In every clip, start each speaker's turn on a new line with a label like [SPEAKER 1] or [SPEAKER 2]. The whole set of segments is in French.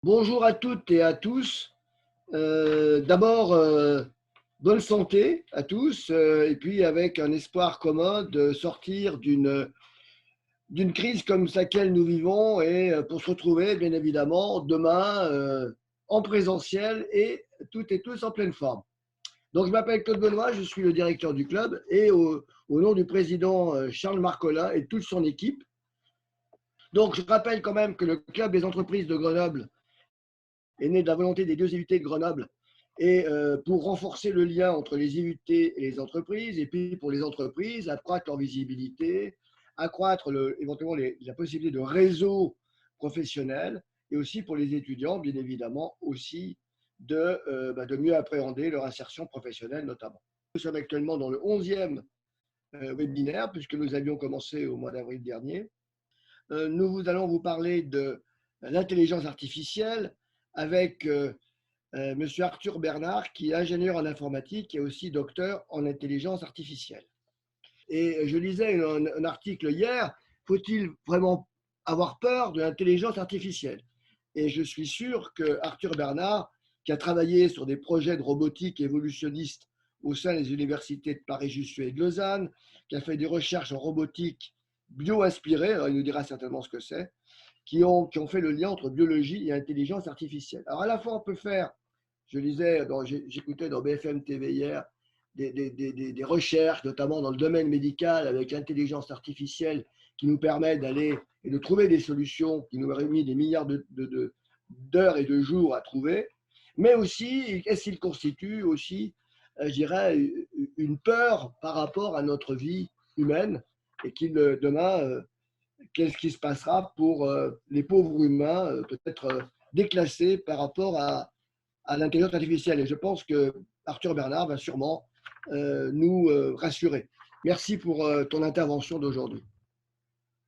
[SPEAKER 1] Bonjour à toutes et à tous. D'abord, bonne santé à tous, et puis avec un espoir commun de sortir d'une crise comme laquelle nous vivons et pour se retrouver, bien évidemment, demain en présentiel et toutes et tous en pleine forme. Donc, je m'appelle Claude Benoît, je suis le directeur du club et au nom du président Charles Marcola et toute son équipe. Donc, je rappelle quand même que le club des entreprises de Grenoble est né de la volonté des deux IUT de Grenoble et pour renforcer le lien entre les IUT et les entreprises, et puis pour les entreprises, accroître leur visibilité, accroître éventuellement la possibilité de réseau professionnel, et aussi pour les étudiants, bien évidemment, aussi de mieux appréhender leur insertion professionnelle notamment. Nous sommes actuellement dans le 11e webinaire, puisque nous avions commencé au mois d'avril dernier. Nous allons vous parler de l'intelligence artificielle avec Monsieur Arthur Bernard, qui est ingénieur en informatique et aussi docteur en intelligence artificielle. Et je lisais un article hier, faut-il vraiment avoir peur de l'intelligence artificielle? Et je suis sûr que Arthur Bernard, qui a travaillé sur des projets de robotique évolutionniste au sein des universités de Paris-Jussieu et de Lausanne, qui a fait des recherches en robotique bio-inspirée, alors il nous dira certainement ce que c'est, qui ont fait le lien entre biologie et intelligence artificielle. Alors à la fois on peut faire, j'écoutais dans BFM TV hier, des recherches, notamment dans le domaine médical, avec l'intelligence artificielle, qui nous permet d'aller et de trouver des solutions qui nous auraient mis des milliards d'heures et de jours à trouver, mais aussi, est-ce qu'il constitue aussi, je dirais, une peur par rapport à notre vie humaine, et qu'il demain, qu'est-ce qui se passera pour les pauvres humains, peut-être déclassés par rapport à l'intelligence artificielle. Et je pense que Arthur Bernard va sûrement nous rassurer. Merci pour ton intervention d'aujourd'hui.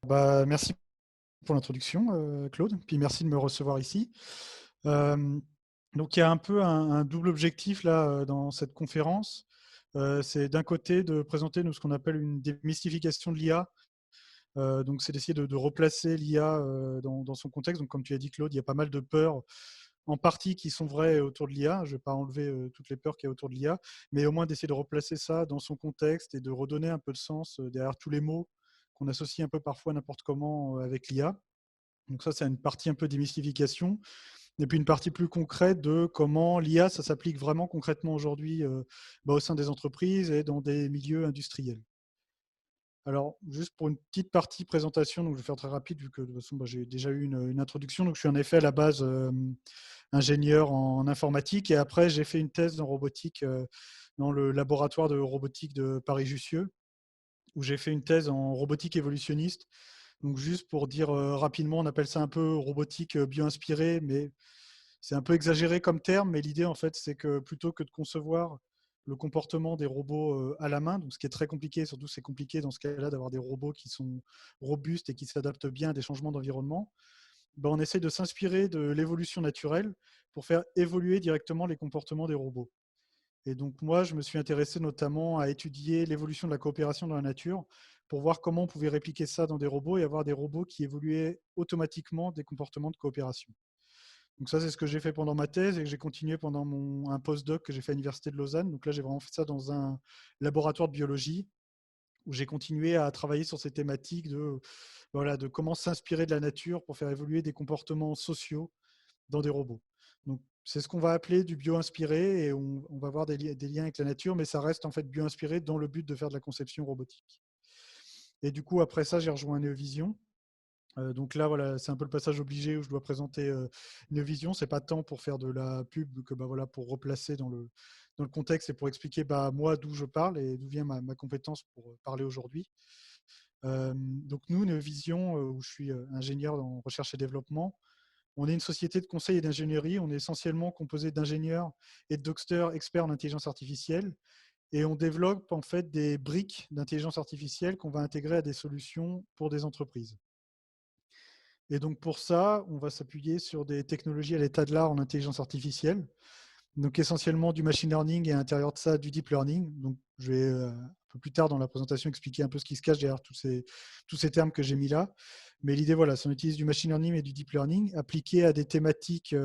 [SPEAKER 2] Merci pour l'introduction, Claude, puis merci de me recevoir ici. Donc, il y a un peu un double objectif là dans cette conférence. C'est d'un côté de présenter ce qu'on appelle une démystification de l'IA. Donc, c'est d'essayer de replacer l'IA dans son contexte. Donc, comme tu as dit, Claude, il y a pas mal de peurs en partie qui sont vraies autour de l'IA. Je ne vais pas enlever toutes les peurs qu'il y a autour de l'IA, mais au moins d'essayer de replacer ça dans son contexte et de redonner un peu de sens derrière tous les mots qu'on associe un peu parfois n'importe comment avec l'IA. Donc ça, c'est une partie un peu démystification. Et puis une partie plus concrète de comment l'IA, ça s'applique vraiment concrètement aujourd'hui au sein des entreprises et dans des milieux industriels. Alors, juste pour une petite partie présentation, donc je vais faire très rapide vu que de toute façon, j'ai déjà eu une introduction. Donc, je suis en effet à la base ingénieur en informatique et après, j'ai fait une thèse en robotique dans le laboratoire de robotique de Paris-Jussieu où j'ai fait une thèse en robotique évolutionniste. Donc, juste pour dire rapidement, on appelle ça un peu robotique bio-inspirée, mais c'est un peu exagéré comme terme. Mais l'idée, en fait, c'est que plutôt que de concevoir le comportement des robots à la main, donc ce qui est très compliqué, surtout c'est compliqué dans ce cas-là d'avoir des robots qui sont robustes et qui s'adaptent bien à des changements d'environnement, on essaie de s'inspirer de l'évolution naturelle pour faire évoluer directement les comportements des robots. Et donc moi, je me suis intéressé notamment à étudier l'évolution de la coopération dans la nature pour voir comment on pouvait répliquer ça dans des robots et avoir des robots qui évoluaient automatiquement des comportements de coopération. Donc ça, c'est ce que j'ai fait pendant ma thèse et que j'ai continué pendant un postdoc que j'ai fait à l'Université de Lausanne. Donc là, j'ai vraiment fait ça dans un laboratoire de biologie où j'ai continué à travailler sur ces thématiques de comment s'inspirer de la nature pour faire évoluer des comportements sociaux dans des robots. Donc c'est ce qu'on va appeler du bio-inspiré et on va avoir des liens avec la nature, mais ça reste en fait bio-inspiré dans le but de faire de la conception robotique. Et du coup, après ça, j'ai rejoint Neovision. Donc là, voilà, c'est un peu le passage obligé où je dois présenter Neovision. C'est pas tant pour faire de la pub que pour replacer dans le contexte et pour expliquer moi d'où je parle et d'où vient ma compétence pour parler aujourd'hui. Donc nous, Neovision, où je suis ingénieur en recherche et développement, on est une société de conseil et d'ingénierie. On est essentiellement composé d'ingénieurs et de docteurs experts en intelligence artificielle. Et on développe en fait des briques d'intelligence artificielle qu'on va intégrer à des solutions pour des entreprises. Et donc pour ça, on va s'appuyer sur des technologies à l'état de l'art en intelligence artificielle. Donc essentiellement du machine learning et à l'intérieur de ça, du deep learning. Donc je vais un peu plus tard dans la présentation expliquer un peu ce qui se cache derrière tous ces termes que j'ai mis là. Mais l'idée, voilà, c'est qu'on utilise du machine learning et du deep learning appliqué à des thématiques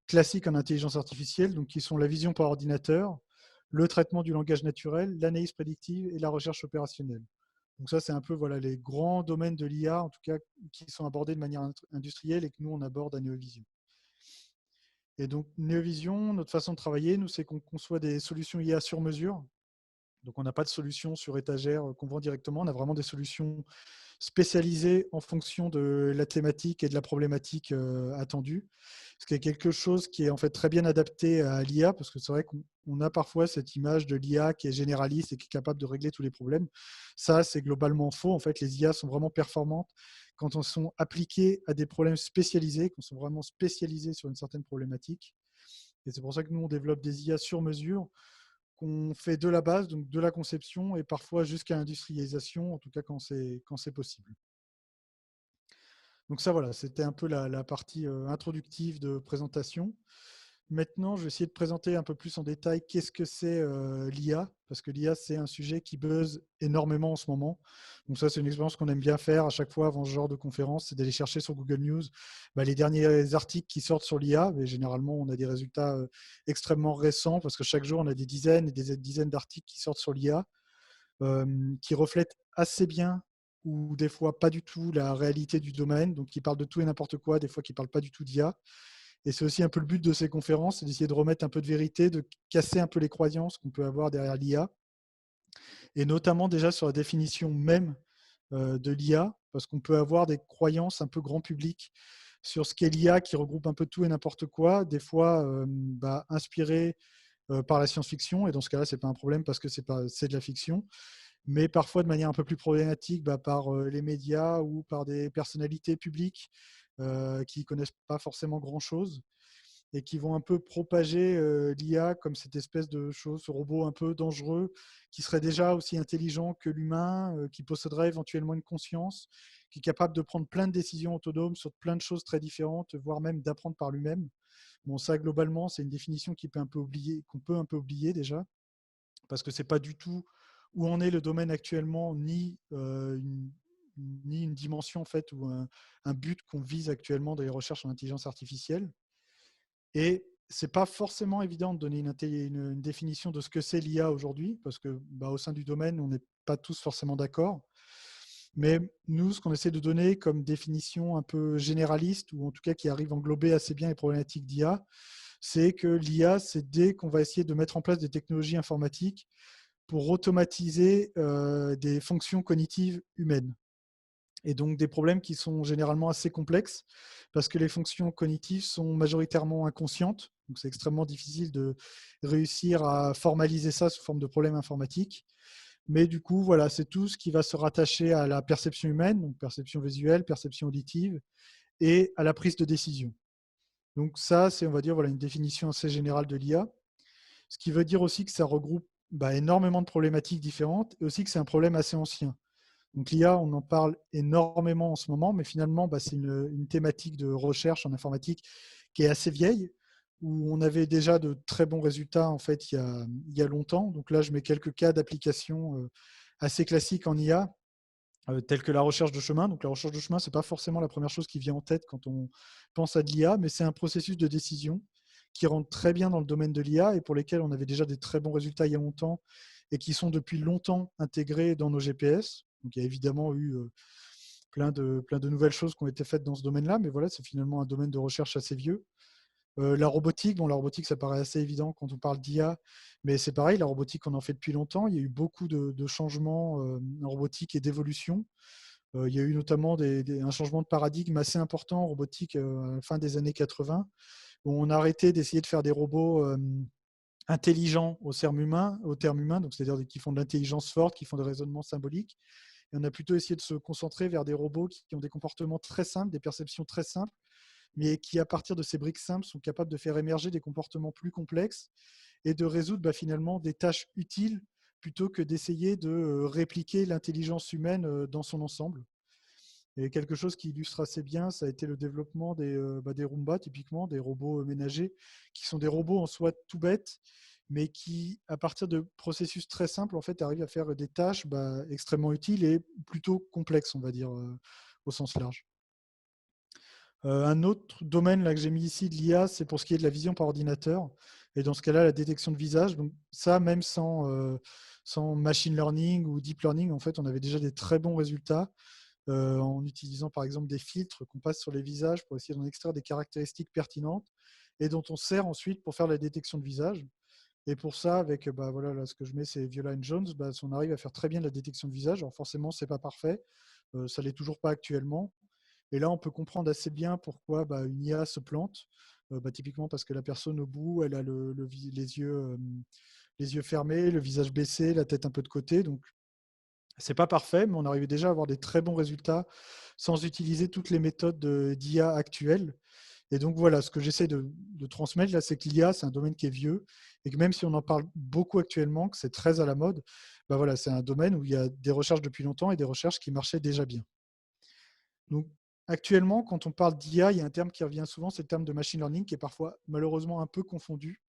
[SPEAKER 2] classiques en intelligence artificielle, donc qui sont la vision par ordinateur, le traitement du langage naturel, l'analyse prédictive et la recherche opérationnelle. Donc ça, c'est un peu voilà, les grands domaines de l'IA, en tout cas, qui sont abordés de manière industrielle et que nous, on aborde à Neovision. Et donc, Neovision, notre façon de travailler, nous, c'est qu'on conçoit des solutions IA sur mesure. Donc, on n'a pas de solution sur étagère qu'on vend directement. On a vraiment des solutions spécialisées en fonction de la thématique et de la problématique attendue. Ce qui est quelque chose qui est en fait très bien adapté à l'IA, parce que c'est vrai qu'on a parfois cette image de l'IA qui est généraliste et qui est capable de régler tous les problèmes. Ça, c'est globalement faux. En fait, les IA sont vraiment performantes quand on sont appliquées à des problèmes spécialisés, quand on sont vraiment spécialisés sur une certaine problématique. Et c'est pour ça que nous, on développe des IA sur mesure qu'on fait de la base, donc de la conception et parfois jusqu'à l'industrialisation, en tout cas quand c'est possible. Donc ça, voilà, c'était un peu la partie introductive de présentation. Maintenant, je vais essayer de présenter un peu plus en détail qu'est-ce que c'est l'IA, parce que l'IA, c'est un sujet qui buzz énormément en ce moment. Donc ça, c'est une expérience qu'on aime bien faire à chaque fois avant ce genre de conférence, c'est d'aller chercher sur Google News les derniers articles qui sortent sur l'IA. Mais généralement, on a des résultats extrêmement récents, parce que chaque jour, on a des dizaines et des dizaines d'articles qui sortent sur l'IA, qui reflètent assez bien ou des fois pas du tout la réalité du domaine, donc qui parlent de tout et n'importe quoi, des fois qui ne parlent pas du tout d'IA. Et c'est aussi un peu le but de ces conférences, c'est d'essayer de remettre un peu de vérité, de casser un peu les croyances qu'on peut avoir derrière l'IA, et notamment déjà sur la définition même de l'IA, parce qu'on peut avoir des croyances un peu grand public sur ce qu'est l'IA qui regroupe un peu tout et n'importe quoi, des fois inspiré par la science-fiction, et dans ce cas-là, ce n'est pas un problème parce que c'est de la fiction, mais parfois de manière un peu plus problématique par les médias ou par des personnalités publiques qui ne connaissent pas forcément grand-chose et qui vont un peu propager l'IA comme cette espèce de chose, ce robot un peu dangereux, qui serait déjà aussi intelligent que l'humain, qui posséderait éventuellement une conscience, qui est capable de prendre plein de décisions autonomes sur plein de choses très différentes, voire même d'apprendre par lui-même. Bon, ça, globalement, c'est une définition qu'on peut un peu oublier déjà, parce que ce n'est pas du tout où en est le domaine actuellement, ni une dimension en fait, ou un but qu'on vise actuellement dans les recherches en intelligence artificielle. Et ce n'est pas forcément évident de donner une définition de ce que c'est l'IA aujourd'hui, parce que au sein du domaine, on n'est pas tous forcément d'accord. Mais nous, ce qu'on essaie de donner comme définition un peu généraliste, ou en tout cas qui arrive à englober assez bien les problématiques d'IA, c'est que l'IA, c'est dès qu'on va essayer de mettre en place des technologies informatiques pour automatiser des fonctions cognitives humaines. Et donc des problèmes qui sont généralement assez complexes, parce que les fonctions cognitives sont majoritairement inconscientes. Donc c'est extrêmement difficile de réussir à formaliser ça sous forme de problème informatique. Mais du coup, voilà, c'est tout ce qui va se rattacher à la perception humaine, donc perception visuelle, perception auditive, et à la prise de décision. Donc ça, c'est, on va dire, voilà, une définition assez générale de l'IA. Ce qui veut dire aussi que ça regroupe énormément de problématiques différentes, et aussi que c'est un problème assez ancien. Donc l'IA, on en parle énormément en ce moment, mais finalement, c'est une thématique de recherche en informatique qui est assez vieille, où on avait déjà de très bons résultats en fait il y a longtemps. Donc là, je mets quelques cas d'application assez classiques en IA, tels que la recherche de chemin. Donc la recherche de chemin, ce n'est pas forcément la première chose qui vient en tête quand on pense à de l'IA, mais c'est un processus de décision qui rentre très bien dans le domaine de l'IA et pour lesquels on avait déjà des très bons résultats il y a longtemps et qui sont depuis longtemps intégrés dans nos GPS. Donc il y a évidemment eu plein de nouvelles choses qui ont été faites dans ce domaine-là, mais voilà, c'est finalement un domaine de recherche assez vieux. La robotique, la robotique, ça paraît assez évident quand on parle d'IA, mais c'est pareil, la robotique, on en fait depuis longtemps. Il y a eu beaucoup de changements en robotique et d'évolution. Il y a eu notamment un changement de paradigme assez important en robotique à la fin des années 80, où on a arrêté d'essayer de faire des robots intelligents au terme humain, donc c'est-à-dire qui font de l'intelligence forte, qui font des raisonnements symboliques. Et on a plutôt essayé de se concentrer vers des robots qui ont des comportements très simples, des perceptions très simples, mais qui, à partir de ces briques simples, sont capables de faire émerger des comportements plus complexes et de résoudre finalement des tâches utiles plutôt que d'essayer de répliquer l'intelligence humaine dans son ensemble. Et quelque chose qui illustre assez bien, ça a été le développement des Roomba, typiquement, des robots ménagers, qui sont des robots en soi tout bêtes, mais qui, à partir de processus très simples, en fait, arrivent à faire des tâches extrêmement utiles et plutôt complexes, on va dire. au sens large. Un autre domaine là, que j'ai mis ici de l'IA, c'est pour ce qui est de la vision par ordinateur. Et dans ce cas-là, la détection de visage. Donc ça, même sans machine learning ou deep learning, en fait, on avait déjà des très bons résultats en utilisant par exemple des filtres qu'on passe sur les visages pour essayer d'en extraire des caractéristiques pertinentes et dont on sert ensuite pour faire la détection de visage. Et pour ça, avec voilà, là, ce que je mets, c'est Viola and Jones, on arrive à faire très bien la détection de visage. Alors forcément, c'est pas parfait, ça l'est toujours pas actuellement. Et là, on peut comprendre assez bien pourquoi une IA se plante. Typiquement parce que la personne au bout, elle a les yeux fermés, le visage baissé, la tête un peu de côté. Donc, c'est pas parfait, mais on arrivait déjà à avoir des très bons résultats sans utiliser toutes les méthodes d'IA actuelles. Et donc voilà, ce que j'essaie de transmettre là, c'est que l'IA, c'est un domaine qui est vieux et que même si on en parle beaucoup actuellement, que c'est très à la mode, voilà, c'est un domaine où il y a des recherches depuis longtemps et des recherches qui marchaient déjà bien. Donc actuellement, quand on parle d'IA, il y a un terme qui revient souvent, c'est le terme de machine learning qui est parfois malheureusement un peu confondu.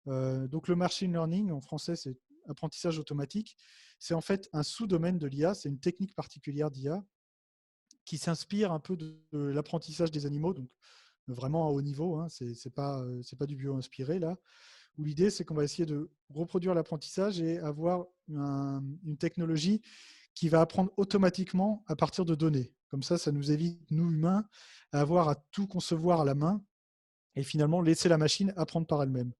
[SPEAKER 2] Donc le machine learning, en français, c'est apprentissage automatique. C'est en fait un sous-domaine de l'IA, c'est une technique particulière d'IA qui s'inspire un peu de l'apprentissage des animaux, donc vraiment à haut niveau, hein, c'est pas du bio-inspiré là, où l'idée c'est qu'on va essayer de reproduire l'apprentissage et avoir une technologie qui va apprendre automatiquement à partir de données. Comme ça nous évite, nous humains, à avoir à tout concevoir à la main et finalement laisser la machine apprendre par elle-même.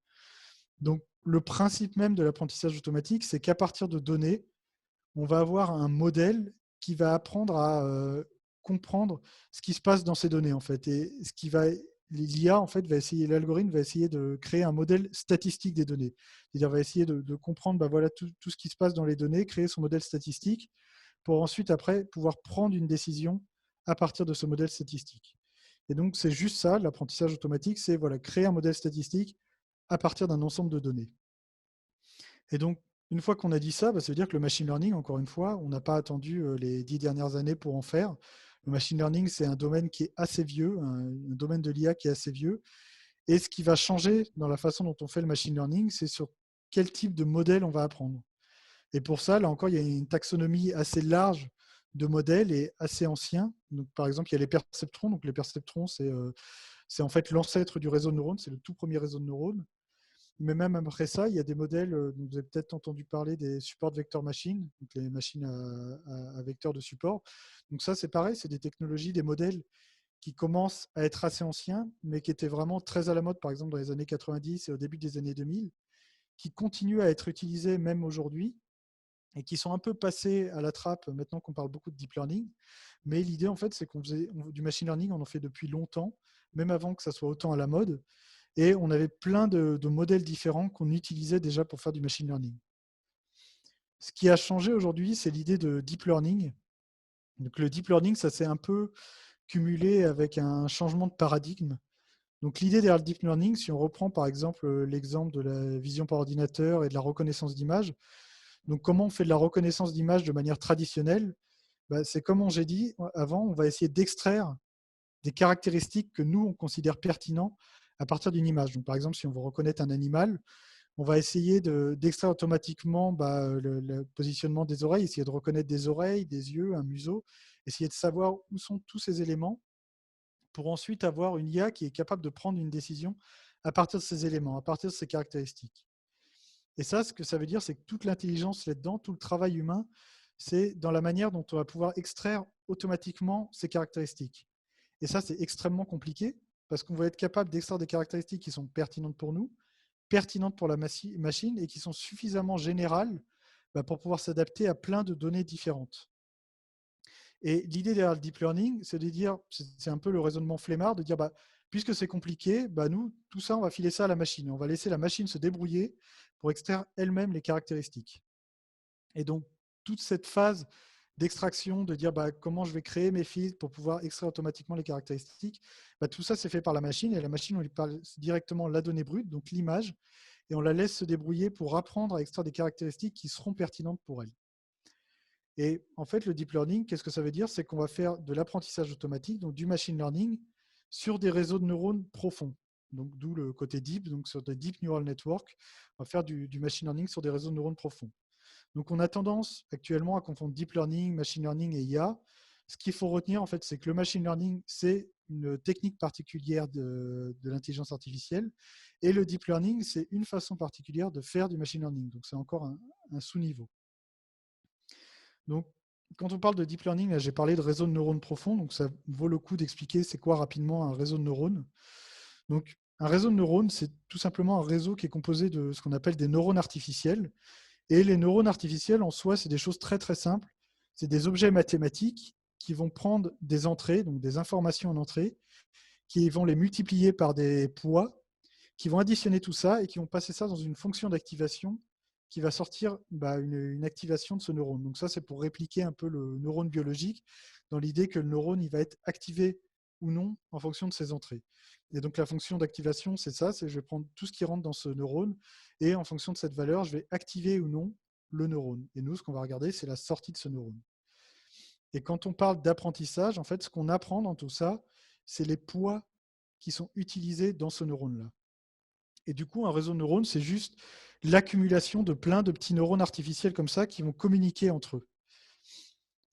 [SPEAKER 2] Donc, le principe même de l'apprentissage automatique, c'est qu'à partir de données, on va avoir un modèle qui va apprendre à comprendre ce qui se passe dans ces données, en fait. Et l'IA, en fait, l'algorithme va essayer de créer un modèle statistique des données. C'est-à-dire, va essayer de comprendre voilà, tout ce qui se passe dans les données, créer son modèle statistique pour ensuite, après, pouvoir prendre une décision à partir de ce modèle statistique. Et donc, c'est juste ça, l'apprentissage automatique, c'est voilà, créer un modèle statistique à partir d'un ensemble de données. Et donc, une fois qu'on a dit ça, ça veut dire que le machine learning, encore une fois, on n'a pas attendu les 10 dernières années pour en faire. Le machine learning, c'est un domaine qui est assez vieux, un domaine de l'IA qui est assez vieux. Et ce qui va changer dans la façon dont on fait le machine learning, c'est sur quel type de modèle on va apprendre. Et pour ça, là encore, il y a une taxonomie assez large de modèles et assez anciens. Donc, par exemple, il y a les perceptrons. Donc, les perceptrons, c'est en fait l'ancêtre du réseau de neurones, c'est le tout premier réseau de neurones. Mais même après ça, il y a des modèles, vous avez peut-être entendu parler des support vector machines, donc les machines à vecteurs de support. Donc ça, c'est pareil, c'est des technologies, des modèles qui commencent à être assez anciens, mais qui étaient vraiment très à la mode, par exemple dans les années 90 et au début des années 2000, qui continuent à être utilisés même aujourd'hui et qui sont un peu passés à la trappe maintenant qu'on parle beaucoup de deep learning. Mais l'idée, en fait, c'est qu'on faisait du machine learning, on en fait depuis longtemps, même avant que ça soit autant à la mode. Et on avait plein de modèles différents qu'on utilisait déjà pour faire du machine learning. Ce qui a changé aujourd'hui, c'est l'idée de deep learning. Donc, le deep learning, ça s'est un peu cumulé avec un changement de paradigme. Donc, l'idée derrière le deep learning, si on reprend par exemple l'exemple de la vision par ordinateur et de la reconnaissance d'image, donc comment on fait de la reconnaissance d'image de manière traditionnelle, c'est comme j'ai dit avant, on va essayer d'extraire des caractéristiques que nous, on considère pertinentes à partir d'une image. Donc, par exemple, si on veut reconnaître un animal, on va essayer d'extraire automatiquement le positionnement des oreilles, essayer de reconnaître des oreilles, des yeux, un museau, essayer de savoir où sont tous ces éléments pour ensuite avoir une IA qui est capable de prendre une décision à partir de ces éléments, à partir de ces caractéristiques. Et ça, ce que ça veut dire, c'est que toute l'intelligence là-dedans, tout le travail humain, c'est dans la manière dont on va pouvoir extraire automatiquement ces caractéristiques. Et ça, c'est extrêmement compliqué parce qu'on va être capable d'extraire des caractéristiques qui sont pertinentes pour nous, pertinentes pour la machine et qui sont suffisamment générales pour pouvoir s'adapter à plein de données différentes. Et l'idée derrière le deep learning, c'est de dire, c'est un peu le raisonnement flemmard, de dire, puisque c'est compliqué, nous, tout ça, on va filer ça à la machine. On va laisser la machine se débrouiller pour extraire elle-même les caractéristiques. Et donc, toute cette phase d'extraction, de dire comment je vais créer mes fils pour pouvoir extraire automatiquement les caractéristiques, tout ça, c'est fait par la machine. Et la machine, on lui parle directement la donnée brute, donc l'image, et on la laisse se débrouiller pour apprendre à extraire des caractéristiques qui seront pertinentes pour elle. Et en fait, le deep learning, qu'est-ce que ça veut dire? C'est qu'on va faire de l'apprentissage automatique, donc du machine learning, sur des réseaux de neurones profonds. Donc, d'où le côté deep, donc sur des deep neural networks, on va faire du machine learning sur des réseaux de neurones profonds. Donc, on a tendance actuellement à confondre deep learning, machine learning et IA. Ce qu'il faut retenir, en fait, c'est que le machine learning, c'est une technique particulière de l'intelligence artificielle. Et le deep learning, c'est une façon particulière de faire du machine learning. Donc, c'est encore un sous-niveau. Donc, quand on parle de deep learning, j'ai parlé de réseau de neurones profonds. Donc, ça vaut le coup d'expliquer c'est quoi rapidement un réseau de neurones. Donc, un réseau de neurones, c'est tout simplement un réseau qui est composé de ce qu'on appelle des neurones artificiels. Et les neurones artificiels, en soi, c'est des choses très, très simples. C'est des objets mathématiques qui vont prendre des entrées, donc des informations en entrée, qui vont les multiplier par des poids, qui vont additionner tout ça et qui vont passer ça dans une fonction d'activation qui va sortir une activation de ce neurone. Donc ça, c'est pour répliquer un peu le neurone biologique dans l'idée que le neurone il va être activé ou non en fonction de ses entrées. Et donc la fonction d'activation, c'est ça, c'est je vais prendre tout ce qui rentre dans ce neurone et en fonction de cette valeur, je vais activer ou non le neurone. Et nous, ce qu'on va regarder, c'est la sortie de ce neurone. Et quand on parle d'apprentissage, en fait, ce qu'on apprend dans tout ça, c'est les poids qui sont utilisés dans ce neurone-là. Et du coup, un réseau de neurones, c'est juste l'accumulation de plein de petits neurones artificiels comme ça qui vont communiquer entre eux.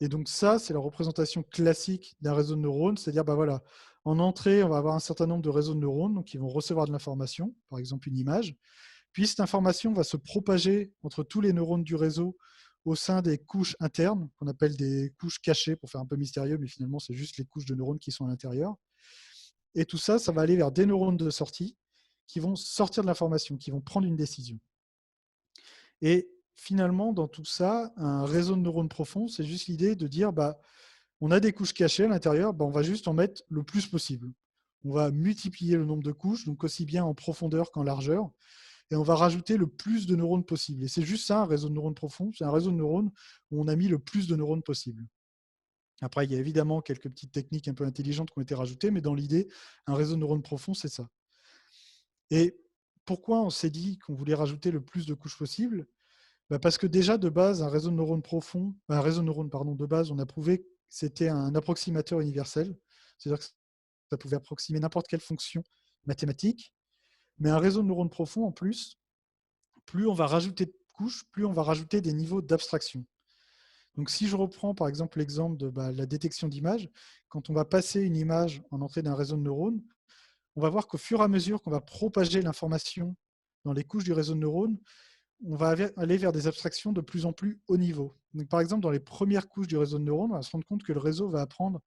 [SPEAKER 2] Et donc ça, c'est la représentation classique d'un réseau de neurones, c'est-à-dire, voilà, en entrée, on va avoir un certain nombre de réseaux de neurones donc, qui vont recevoir de l'information, par exemple une image. Puis cette information va se propager entre tous les neurones du réseau au sein des couches internes, qu'on appelle des couches cachées, pour faire un peu mystérieux, mais finalement, c'est juste les couches de neurones qui sont à l'intérieur. Et tout ça, ça va aller vers des neurones de sortie qui vont sortir de l'information, qui vont prendre une décision. Et finalement, dans tout ça, un réseau de neurones profonds, c'est juste l'idée de dire, on a des couches cachées à l'intérieur, on va juste en mettre le plus possible. On va multiplier le nombre de couches, donc aussi bien en profondeur qu'en largeur, et on va rajouter le plus de neurones possible. Et c'est juste ça, un réseau de neurones profond, c'est un réseau de neurones où on a mis le plus de neurones possible. Après, il y a évidemment quelques petites techniques un peu intelligentes qui ont été rajoutées, mais dans l'idée, un réseau de neurones profond, c'est ça. Et pourquoi on s'est dit qu'on voulait rajouter le plus de couches possible? Parce que déjà, de base, un réseau de neurones profond, un réseau de neurones, pardon, de base, on a prouvé que c'était un approximateur universel, c'est-à-dire que ça pouvait approximer n'importe quelle fonction mathématique. Mais un réseau de neurones profond, en plus, plus on va rajouter de couches, plus on va rajouter des niveaux d'abstraction. Donc, si je reprends par exemple l'exemple de la détection d'images, quand on va passer une image en entrée d'un réseau de neurones, on va voir qu'au fur et à mesure qu'on va propager l'information dans les couches du réseau de neurones, on va aller vers des abstractions de plus en plus haut niveau. Donc, par exemple, dans les premières couches du réseau de neurones, on va se rendre compte que le réseau va apprendre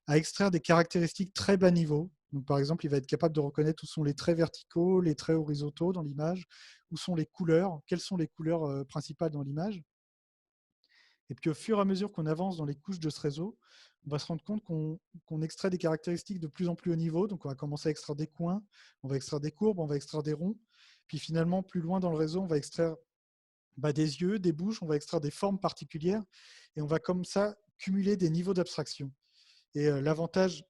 [SPEAKER 2] à extraire des caractéristiques très bas niveau. Donc, par exemple, il va être capable de reconnaître où sont les traits verticaux, les traits horizontaux dans l'image, où sont les couleurs, quelles sont les couleurs principales dans l'image. Et puis, au fur et à mesure qu'on avance dans les couches de ce réseau, on va se rendre compte qu'on extrait des caractéristiques de plus en plus haut niveau. Donc, on va commencer à extraire des coins, on va extraire des courbes, on va extraire des ronds. Puis, finalement, plus loin dans le réseau, on va extraire des yeux, des bouches, on va extraire des formes particulières. Et on va comme ça cumuler des niveaux d'abstraction. Et l'avantage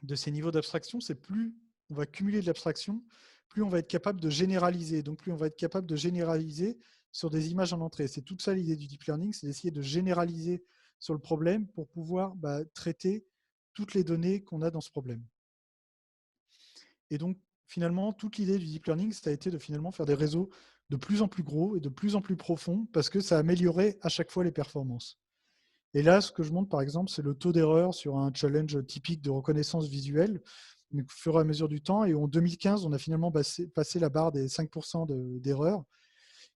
[SPEAKER 2] de ces niveaux d'abstraction, c'est plus on va cumuler de l'abstraction, plus on va être capable de généraliser. Donc, plus on va être capable de généraliser sur des images en entrée. C'est toute ça l'idée du deep learning, c'est d'essayer de généraliser sur le problème pour pouvoir traiter toutes les données qu'on a dans ce problème. Et donc, finalement, toute l'idée du deep learning, ça a été de finalement faire des réseaux de plus en plus gros et de plus en plus profonds parce que ça améliorait à chaque fois les performances. Et là, ce que je montre, par exemple, c'est le taux d'erreur sur un challenge typique de reconnaissance visuelle, au fur et à mesure du temps. Et en 2015, on a finalement passé la barre des 5% d'erreur,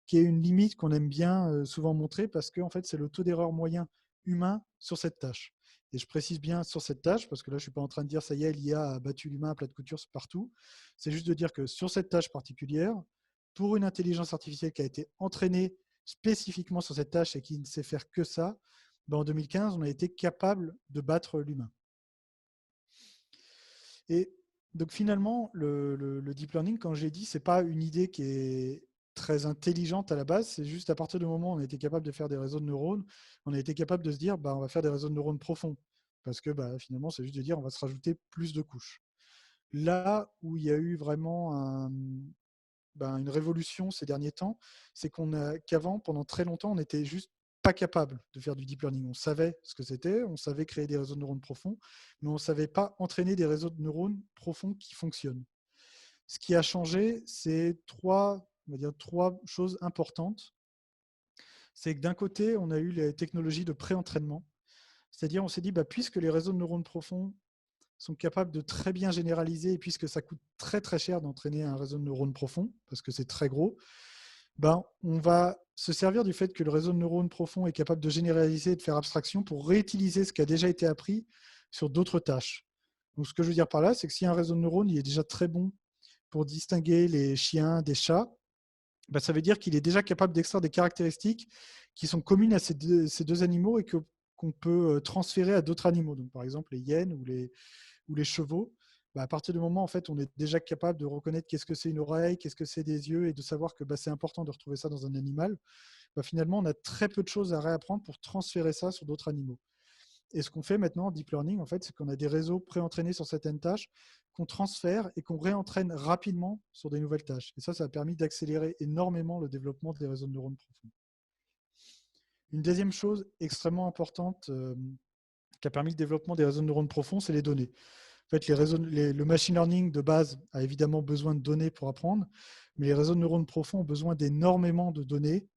[SPEAKER 2] qui est une limite qu'on aime bien souvent montrer parce que en fait, c'est le taux d'erreur moyen humain sur cette tâche. Et je précise bien sur cette tâche, parce que là, je ne suis pas en train de dire ça y est, l'IA a battu l'humain à plat de couture partout. C'est juste de dire que sur cette tâche particulière, pour une intelligence artificielle qui a été entraînée spécifiquement sur cette tâche et qui ne sait faire que ça, en 2015, on a été capable de battre l'humain. Et donc finalement, le deep learning, quand j'ai dit, ce n'est pas une idée qui est très intelligente à la base, c'est juste à partir du moment où on a été capable de faire des réseaux de neurones, on a été capable de se dire, on va faire des réseaux de neurones profonds. Parce que finalement, c'est juste de dire, on va se rajouter plus de couches. Là où il y a eu vraiment une révolution ces derniers temps, c'est qu'avant, pendant très longtemps, on n'était juste pas capable de faire du deep learning. On savait ce que c'était, on savait créer des réseaux de neurones profonds, mais on ne savait pas entraîner des réseaux de neurones profonds qui fonctionnent. Ce qui a changé, c'est trois choses importantes. C'est que d'un côté, on a eu les technologies de pré-entraînement, C'est-à-dire, on s'est dit, puisque les réseaux de neurones profonds sont capables de très bien généraliser, et puisque ça coûte très très cher d'entraîner un réseau de neurones profond, parce que c'est très gros, on va se servir du fait que le réseau de neurones profond est capable de généraliser et de faire abstraction pour réutiliser ce qui a déjà été appris sur d'autres tâches. Donc, ce que je veux dire par là, c'est que si un réseau de neurones il est déjà très bon pour distinguer les chiens des chats, ça veut dire qu'il est déjà capable d'extraire des caractéristiques qui sont communes à ces deux animaux et qu'on peut transférer à d'autres animaux. Donc, par exemple, les hyènes ou les chevaux. À partir du moment en fait, on est déjà capable de reconnaître qu'est-ce que c'est une oreille, qu'est-ce que c'est des yeux, et de savoir que c'est important de retrouver ça dans un animal, finalement, on a très peu de choses à réapprendre pour transférer ça sur d'autres animaux. Et ce qu'on fait maintenant en deep learning, en fait, c'est qu'on a des réseaux pré-entraînés sur certaines tâches qu'on transfère et qu'on réentraîne rapidement sur des nouvelles tâches. Et ça a permis d'accélérer énormément le développement des réseaux de neurones profonds. Une deuxième chose extrêmement importante qui a permis le développement des réseaux de neurones profonds, c'est les données. En fait, le machine learning de base a évidemment besoin de données pour apprendre, mais les réseaux de neurones profonds ont besoin d'énormément de données,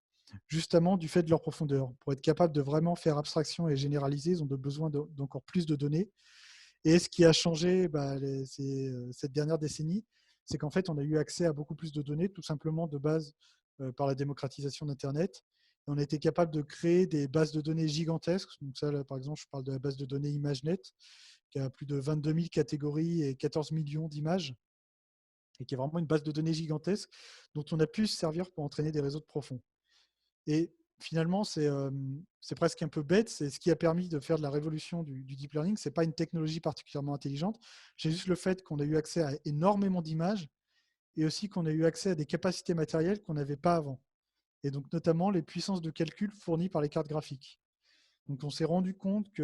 [SPEAKER 2] justement du fait de leur profondeur. Pour être capable de vraiment faire abstraction et généraliser, ils ont besoin d'encore plus de données. Et ce qui a changé cette dernière décennie, c'est qu'en fait, on a eu accès à beaucoup plus de données, tout simplement de base par la démocratisation d'Internet. On a été capable de créer des bases de données gigantesques. Donc ça, là, par exemple, je parle de la base de données ImageNet, qui a plus de 22 000 catégories et 14 millions d'images, et qui est vraiment une base de données gigantesque dont on a pu se servir pour entraîner des réseaux de profonds. Et finalement, c'est presque un peu bête, c'est ce qui a permis de faire de la révolution du deep learning. Ce n'est pas une technologie particulièrement intelligente, c'est juste le fait qu'on a eu accès à énormément d'images et aussi qu'on a eu accès à des capacités matérielles qu'on n'avait pas avant. Et donc notamment les puissances de calcul fournies par les cartes graphiques. Donc on s'est rendu compte que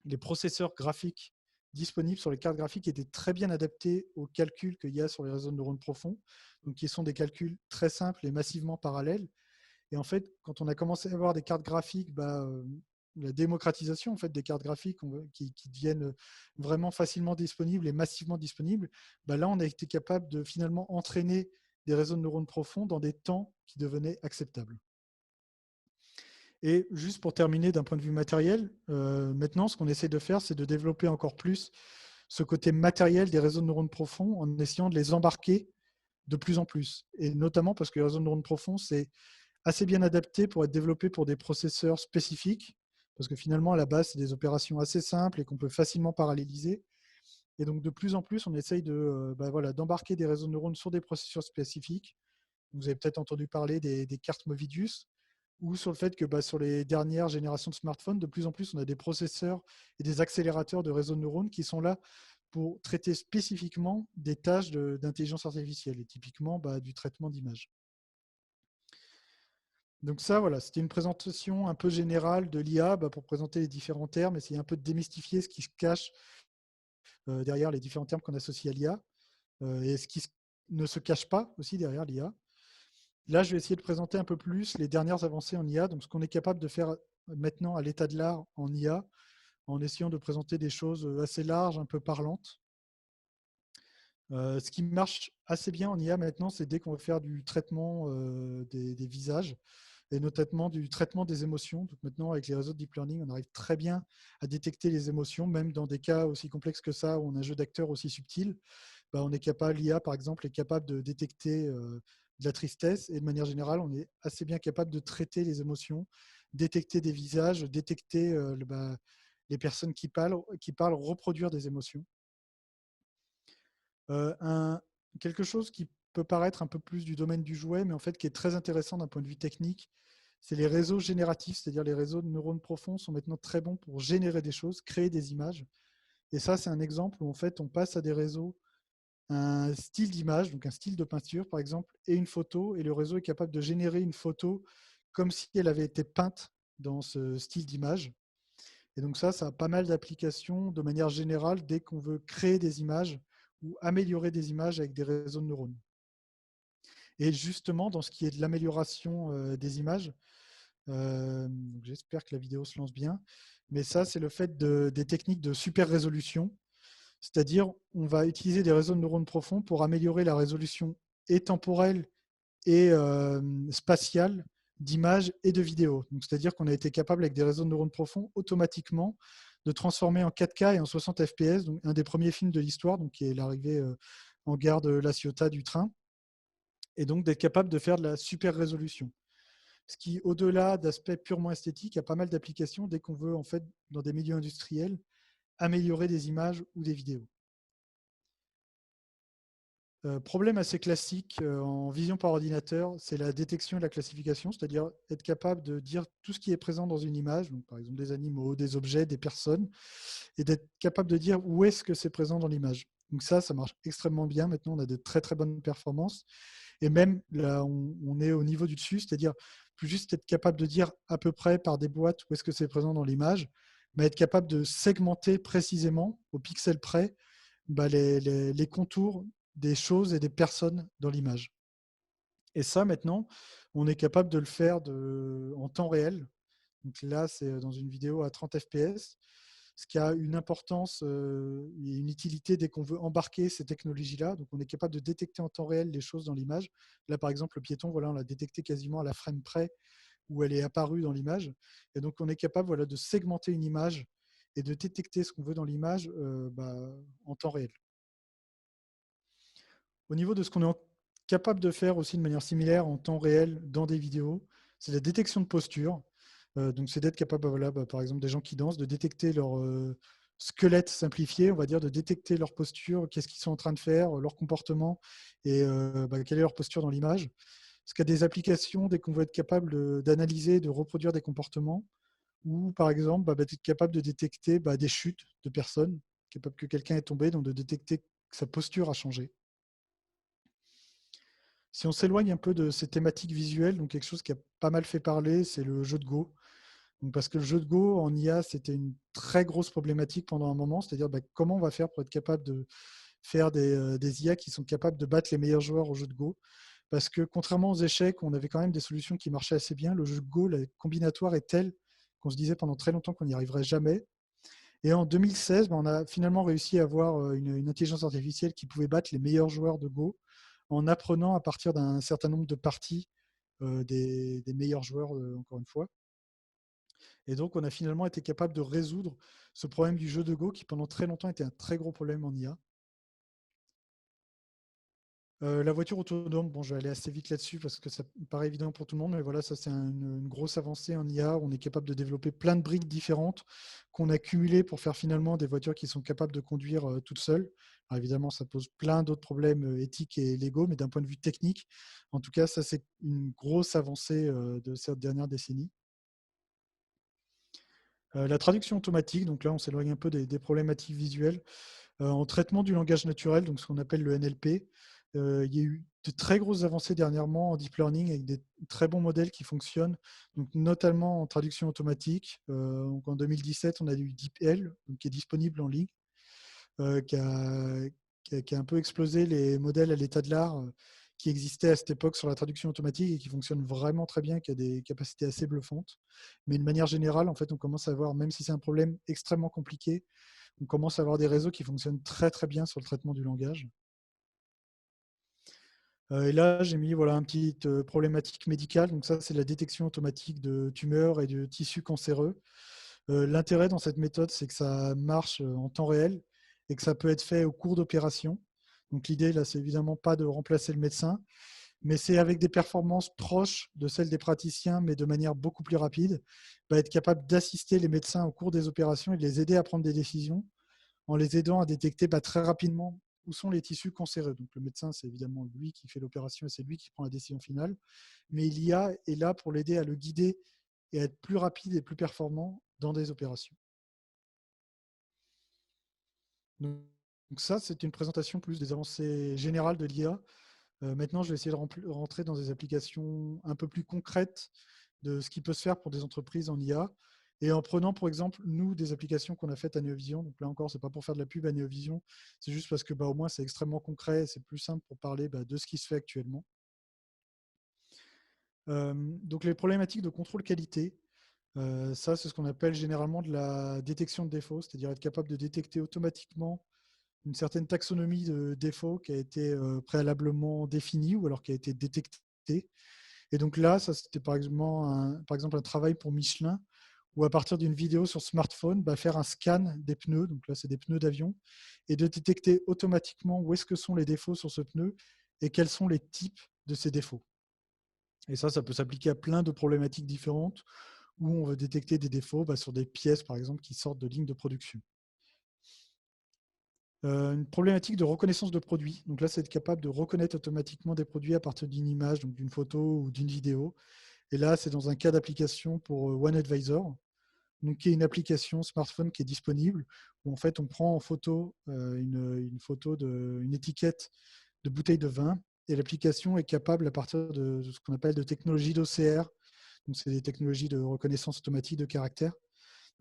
[SPEAKER 2] les processeurs graphiques disponibles sur les cartes graphiques étaient très bien adaptés aux calculs qu'il y a sur les réseaux de neurones profonds, donc qui sont des calculs très simples et massivement parallèles. Et en fait, quand on a commencé à avoir des cartes graphiques, la démocratisation en fait, des cartes graphiques qui deviennent vraiment facilement disponibles et massivement disponibles, là, on a été capable de finalement entraîner des réseaux de neurones profonds dans des temps qui devenaient acceptables. Et juste pour terminer d'un point de vue matériel, maintenant, ce qu'on essaie de faire, c'est de développer encore plus ce côté matériel des réseaux de neurones profonds en essayant de les embarquer de plus en plus. Et notamment parce que les réseaux de neurones profonds, c'est assez bien adapté pour être développé pour des processeurs spécifiques, parce que finalement, à la base, c'est des opérations assez simples et qu'on peut facilement paralléliser. Et donc, de plus en plus, on essaye d'embarquer des réseaux de neurones sur des processeurs spécifiques. Vous avez peut-être entendu parler des cartes Movidius, ou sur le fait que sur les dernières générations de smartphones, de plus en plus, on a des processeurs et des accélérateurs de réseaux de neurones qui sont là pour traiter spécifiquement des tâches d'intelligence artificielle, et typiquement du traitement d'images. Donc ça, voilà, c'était une présentation un peu générale de l'IA pour présenter les différents termes, essayer un peu de démystifier ce qui se cache derrière les différents termes qu'on associe à l'IA et ce qui ne se cache pas aussi derrière l'IA. Là, je vais essayer de présenter un peu plus les dernières avancées en IA, donc ce qu'on est capable de faire maintenant à l'état de l'art en IA, en essayant de présenter des choses assez larges, un peu parlantes. Ce qui marche assez bien en IA maintenant, c'est dès qu'on veut faire du traitement des visages, et notamment du traitement des émotions. Donc maintenant, avec les réseaux de deep learning, on arrive très bien à détecter les émotions, même dans des cas aussi complexes que ça, où on a un jeu d'acteurs aussi subtil. On est capable, l'IA par exemple, est capable de détecter de la tristesse, et de manière générale, on est assez bien capable de traiter les émotions, détecter des visages, détecter les personnes qui parlent, reproduire des émotions. Quelque chose qui peut paraître un peu plus du domaine du jouet, mais en fait qui est très intéressant d'un point de vue technique, c'est les réseaux génératifs, c'est-à-dire les réseaux de neurones profonds sont maintenant très bons pour générer des choses, créer des images. Et ça, c'est un exemple où en fait on passe à des réseaux un style d'image, donc un style de peinture par exemple, et une photo, et le réseau est capable de générer une photo comme si elle avait été peinte dans ce style d'image. Et donc ça a pas mal d'applications de manière générale dès qu'on veut créer des images ou améliorer des images avec des réseaux de neurones. Et justement, dans ce qui est de l'amélioration des images, j'espère que la vidéo se lance bien, mais ça, c'est le fait des techniques de super résolution. C'est-à-dire, on va utiliser des réseaux de neurones profonds pour améliorer la résolution et temporelle et spatiale d'images et de vidéos. C'est-à-dire qu'on a été capable, avec des réseaux de neurones profonds, automatiquement de transformer en 4K et en 60 FPS, donc un des premiers films de l'histoire, donc qui est l'arrivée en gare de La Ciotat du train, et donc d'être capable de faire de la super résolution. Ce qui, au-delà d'aspects purement esthétiques, a pas mal d'applications dès qu'on veut, en fait, dans des milieux industriels, améliorer des images ou des vidéos. Problème assez classique en vision par ordinateur, c'est la détection et la classification, c'est-à-dire être capable de dire tout ce qui est présent dans une image, donc par exemple des animaux, des objets, des personnes, et d'être capable de dire où est-ce que c'est présent dans l'image. Donc ça marche extrêmement bien. Maintenant, on a de très très bonnes performances. Et même là, on est au niveau du dessus, c'est-à-dire plus juste être capable de dire à peu près par des boîtes où est-ce que c'est présent dans l'image, mais être capable de segmenter précisément, au pixel près, les contours des choses et des personnes dans l'image. Et ça, maintenant, on est capable de le faire en temps réel. Donc là, c'est dans une vidéo à 30 fps, ce qui a une importance et une utilité dès qu'on veut embarquer ces technologies-là. Donc on est capable de détecter en temps réel les choses dans l'image. Là, par exemple, le piéton, voilà, on l'a détecté quasiment à la frame près où elle est apparue dans l'image. Et donc on est capable, voilà, de segmenter une image et de détecter ce qu'on veut dans l'image en temps réel. Au niveau de ce qu'on est capable de faire aussi de manière similaire en temps réel dans des vidéos, c'est la détection de posture. Donc, c'est d'être capable, voilà, par exemple, des gens qui dansent, de détecter leur squelette simplifié, on va dire, de détecter leur posture, qu'est-ce qu'ils sont en train de faire, leur comportement et quelle est leur posture dans l'image. Parce qu'il y a des applications, dès qu'on veut être capable d'analyser, de reproduire des comportements, ou par exemple, être capable de détecter des chutes de personnes, capable que quelqu'un est tombé, donc de détecter que sa posture a changé. Si on s'éloigne un peu de ces thématiques visuelles, donc quelque chose qui a pas mal fait parler, c'est le jeu de Go. Donc parce que le jeu de Go en IA, c'était une très grosse problématique pendant un moment, c'est-à-dire comment on va faire pour être capable de faire des IA qui sont capables de battre les meilleurs joueurs au jeu de Go. Parce que contrairement aux échecs, on avait quand même des solutions qui marchaient assez bien. Le jeu de Go, la combinatoire est telle qu'on se disait pendant très longtemps qu'on n'y arriverait jamais. Et en 2016, on a finalement réussi à avoir une intelligence artificielle qui pouvait battre les meilleurs joueurs de Go en apprenant à partir d'un certain nombre de parties des meilleurs joueurs, encore une fois. Et donc, on a finalement été capable de résoudre ce problème du jeu de Go qui, pendant très longtemps, était un très gros problème en IA. La voiture autonome, bon, je vais aller assez vite là-dessus parce que ça me paraît évident pour tout le monde, mais voilà, ça c'est une grosse avancée en IA. On est capable de développer plein de briques différentes qu'on a cumulées pour faire finalement des voitures qui sont capables de conduire toutes seules. Alors évidemment, ça pose plein d'autres problèmes éthiques et légaux, mais d'un point de vue technique, en tout cas, ça c'est une grosse avancée de cette dernière décennie. La traduction automatique, donc là on s'éloigne un peu des problématiques visuelles. En traitement du langage naturel, donc ce qu'on appelle le NLP, il y a eu de très grosses avancées dernièrement en deep learning avec des très bons modèles qui fonctionnent, donc notamment en traduction automatique. Donc en 2017, on a eu DeepL, donc qui est disponible en ligne, qui a un peu explosé les modèles à l'état de l'art qui existaient à cette époque sur la traduction automatique et qui fonctionnent vraiment très bien, qui a des capacités assez bluffantes. Mais de manière générale, en fait, on commence à voir, même si c'est un problème extrêmement compliqué, on commence à avoir des réseaux qui fonctionnent très très bien sur le traitement du langage. Et là, j'ai mis voilà, une petite problématique médicale. Donc ça, c'est la détection automatique de tumeurs et de tissus cancéreux. L'intérêt dans cette méthode, c'est que ça marche en temps réel et que ça peut être fait au cours d'opération. Donc l'idée, là, c'est évidemment pas de remplacer le médecin, mais c'est avec des performances proches de celles des praticiens, mais de manière beaucoup plus rapide, être capable d'assister les médecins au cours des opérations et de les aider à prendre des décisions en les aidant à détecter très rapidement où sont les tissus cancéreux. Donc le médecin, c'est évidemment lui qui fait l'opération et c'est lui qui prend la décision finale. Mais l'IA est là pour l'aider à le guider et à être plus rapide et plus performant dans des opérations. Donc ça, c'est une présentation plus des avancées générales de l'IA. Maintenant, je vais essayer de rentrer dans des applications un peu plus concrètes de ce qui peut se faire pour des entreprises en IA. Et en prenant, pour exemple, nous, des applications qu'on a faites à Neovision. Donc là encore, ce n'est pas pour faire de la pub à Neovision, c'est juste parce que au moins, c'est extrêmement concret et c'est plus simple pour parler de ce qui se fait actuellement. Donc les problématiques de contrôle qualité, ça, c'est ce qu'on appelle généralement de la détection de défauts, c'est-à-dire être capable de détecter automatiquement une certaine taxonomie de défauts qui a été préalablement définie ou alors qui a été détectée Et donc là, ça c'était par exemple un travail pour Michelin, où à partir d'une vidéo sur smartphone, faire un scan des pneus, donc là c'est des pneus d'avion, et de détecter automatiquement où est-ce que sont les défauts sur ce pneu et quels sont les types de ces défauts. Et ça peut s'appliquer à plein de problématiques différentes où on veut détecter des défauts sur des pièces, par exemple, qui sortent de lignes de production. Une problématique de reconnaissance de produits. Donc là, c'est être capable de reconnaître automatiquement des produits à partir d'une image, donc d'une photo ou d'une vidéo. Et là, c'est dans un cas d'application pour OneAdvisor, donc qui est une application smartphone qui est disponible, où en fait, on prend en photo une étiquette de bouteille de vin, et l'application est capable, à partir de ce qu'on appelle de technologies d'OCR, donc c'est des technologies de reconnaissance automatique de caractère,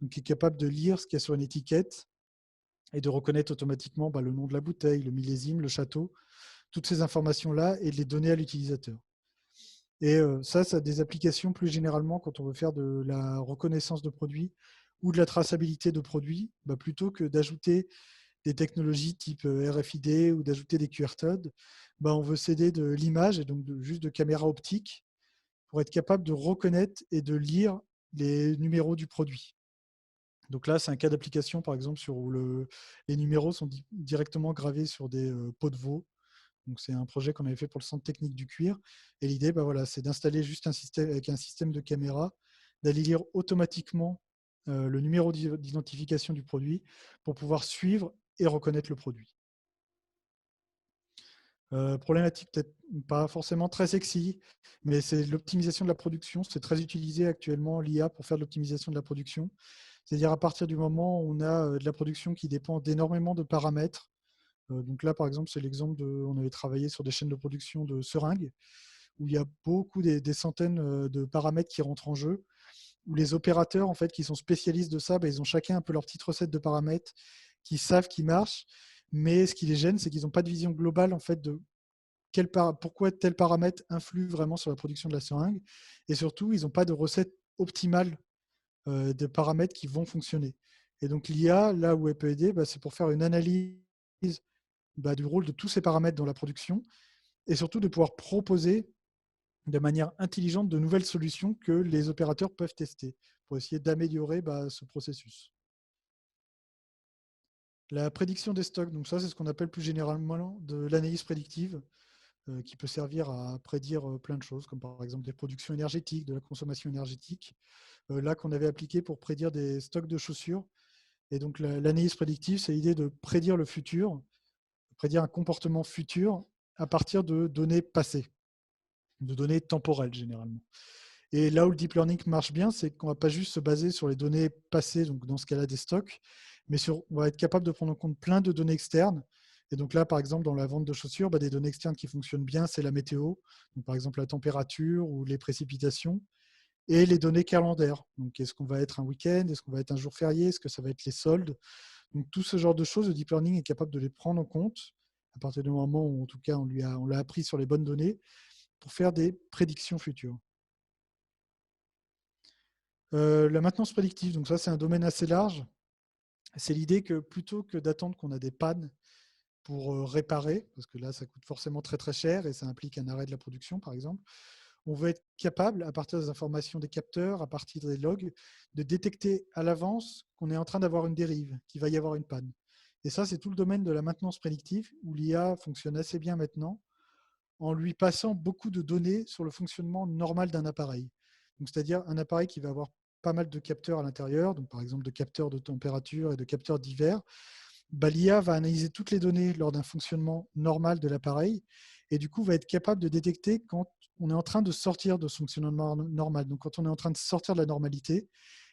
[SPEAKER 2] donc qui est capable de lire ce qu'il y a sur une étiquette et de reconnaître automatiquement le nom de la bouteille, le millésime, le château, toutes ces informations-là, et de les donner à l'utilisateur. Et ça a des applications plus généralement quand on veut faire de la reconnaissance de produits ou de la traçabilité de produits, plutôt que d'ajouter des technologies type RFID ou d'ajouter des QR codes, on veut s'aider de l'image et donc juste de caméras optiques pour être capable de reconnaître et de lire les numéros du produit. Donc là, c'est un cas d'application, par exemple, où les numéros sont directement gravés sur des pots de veau. Donc c'est un projet qu'on avait fait pour le centre technique du cuir. Et l'idée, c'est d'installer juste un système avec un système de caméra, d'aller lire automatiquement le numéro d'identification du produit pour pouvoir suivre et reconnaître le produit. Problématique peut-être pas forcément très sexy, mais c'est l'optimisation de la production. C'est très utilisé actuellement, l'IA, pour faire de l'optimisation de la production. C'est-à-dire à partir du moment où on a de la production qui dépend d'énormément de paramètres. Donc là, par exemple, c'est l'exemple on avait travaillé sur des chaînes de production de seringues, où il y a beaucoup des centaines de paramètres qui rentrent en jeu, où les opérateurs, en fait, qui sont spécialistes de ça, ils ont chacun un peu leur petite recette de paramètres qui savent qui marchent, mais ce qui les gêne, c'est qu'ils n'ont pas de vision globale, en fait, de pourquoi tel paramètre influe vraiment sur la production de la seringue, et surtout, ils n'ont pas de recette optimale de paramètres qui vont fonctionner. Et donc l'IA, là où elle peut aider, c'est pour faire une analyse du rôle de tous ces paramètres dans la production, et surtout de pouvoir proposer de manière intelligente de nouvelles solutions que les opérateurs peuvent tester pour essayer d'améliorer ce processus. La prédiction des stocks, donc ça c'est ce qu'on appelle plus généralement de l'analyse prédictive, qui peut servir à prédire plein de choses, comme par exemple des productions énergétiques, de la consommation énergétique, là qu'on avait appliqué pour prédire des stocks de chaussures. Et donc l'analyse prédictive, c'est l'idée de prédire le futur, prédire un comportement futur à partir de données passées, de données temporelles généralement. Et là où le deep learning marche bien, c'est qu'on ne va pas juste se baser sur les données passées, donc dans ce cas-là des stocks, mais on va être capable de prendre en compte plein de données externes. Et donc là, par exemple, dans la vente de chaussures, des données externes qui fonctionnent bien, c'est la météo, donc par exemple la température ou les précipitations, et les données calendaires. Donc est-ce qu'on va être un week-end, est-ce qu'on va être un jour férié, est-ce que ça va être les soldes. Donc tout ce genre de choses, le deep learning est capable de les prendre en compte à partir du moment où, en tout cas, on l'a appris sur les bonnes données pour faire des prédictions futures. La maintenance prédictive, donc ça c'est un domaine assez large. C'est l'idée que plutôt que d'attendre qu'on a des pannes pour réparer, parce que là ça coûte forcément très très cher et ça implique un arrêt de la production par exemple, on veut être capable, à partir des informations des capteurs, à partir des logs, de détecter à l'avance qu'on est en train d'avoir une dérive, qu'il va y avoir une panne. Et ça c'est tout le domaine de la maintenance prédictive, où l'IA fonctionne assez bien maintenant, en lui passant beaucoup de données sur le fonctionnement normal d'un appareil. Donc, c'est-à-dire un appareil qui va avoir pas mal de capteurs à l'intérieur, donc par exemple de capteurs de température et de capteurs divers. L'IA va analyser toutes les données lors d'un fonctionnement normal de l'appareil et du coup va être capable de détecter quand on est en train de sortir de ce fonctionnement normal, donc quand on est en train de sortir de la normalité,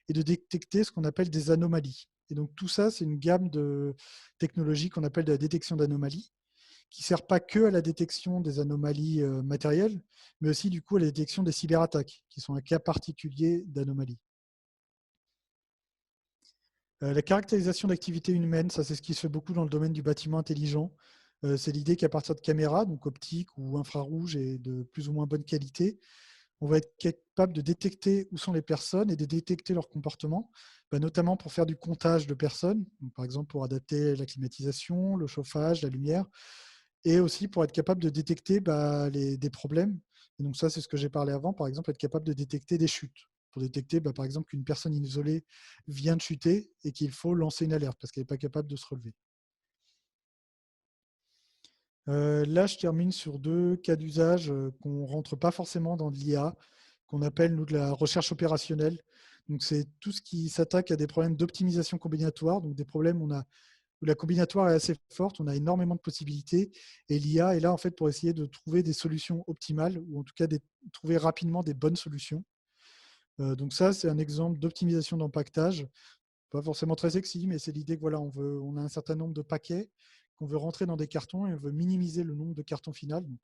[SPEAKER 2] et de détecter ce qu'on appelle des anomalies. Et donc tout ça, c'est une gamme de technologies qu'on appelle de la détection d'anomalies, qui ne sert pas que à la détection des anomalies matérielles, mais aussi du coup à la détection des cyberattaques, qui sont un cas particulier d'anomalie. La caractérisation d'activité humaine, ça c'est ce qui se fait beaucoup dans le domaine du bâtiment intelligent. C'est l'idée qu'à partir de caméras, donc optiques ou infrarouges et de plus ou moins bonne qualité, on va être capable de détecter où sont les personnes et de détecter leur comportement, notamment pour faire du comptage de personnes, donc par exemple pour adapter la climatisation, le chauffage, la lumière, et aussi pour être capable de détecter des problèmes Et donc ça, c'est ce que j'ai parlé avant, par exemple, être capable de détecter des chutes. Pour détecter, par exemple, qu'une personne isolée vient de chuter et qu'il faut lancer une alerte parce qu'elle n'est pas capable de se relever. Là, je termine sur 2 cas d'usage qu'on ne rentre pas forcément dans de l'IA, qu'on appelle, nous, de la recherche opérationnelle. Donc, c'est tout ce qui s'attaque à des problèmes d'optimisation combinatoire, donc des problèmes où la combinatoire est assez forte, on a énormément de possibilités, et l'IA est là, en fait, pour essayer de trouver des solutions optimales, ou en tout cas, trouver rapidement des bonnes solutions. Donc ça, c'est un exemple d'optimisation d'empaquetage. Pas forcément très sexy, mais c'est l'idée que voilà, on a un certain nombre de paquets qu'on veut rentrer dans des cartons et on veut minimiser le nombre de cartons final, donc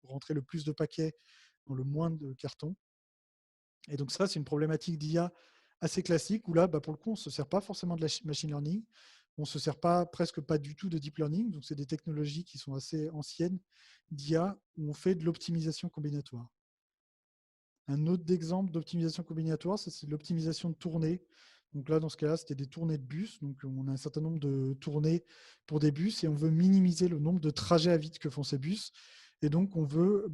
[SPEAKER 2] rentrer le plus de paquets dans le moins de cartons. Et donc ça, c'est une problématique d'IA assez classique où là, pour le coup, on ne se sert pas forcément de la machine learning, on ne se sert presque pas du tout de deep learning, donc c'est des technologies qui sont assez anciennes d'IA où on fait de l'optimisation combinatoire. Un autre exemple d'optimisation combinatoire, c'est l'optimisation de tournées. Donc là, dans ce cas-là, c'était des tournées de bus. Donc on a un certain nombre de tournées pour des bus et on veut minimiser le nombre de trajets à vide que font ces bus. Et donc on veut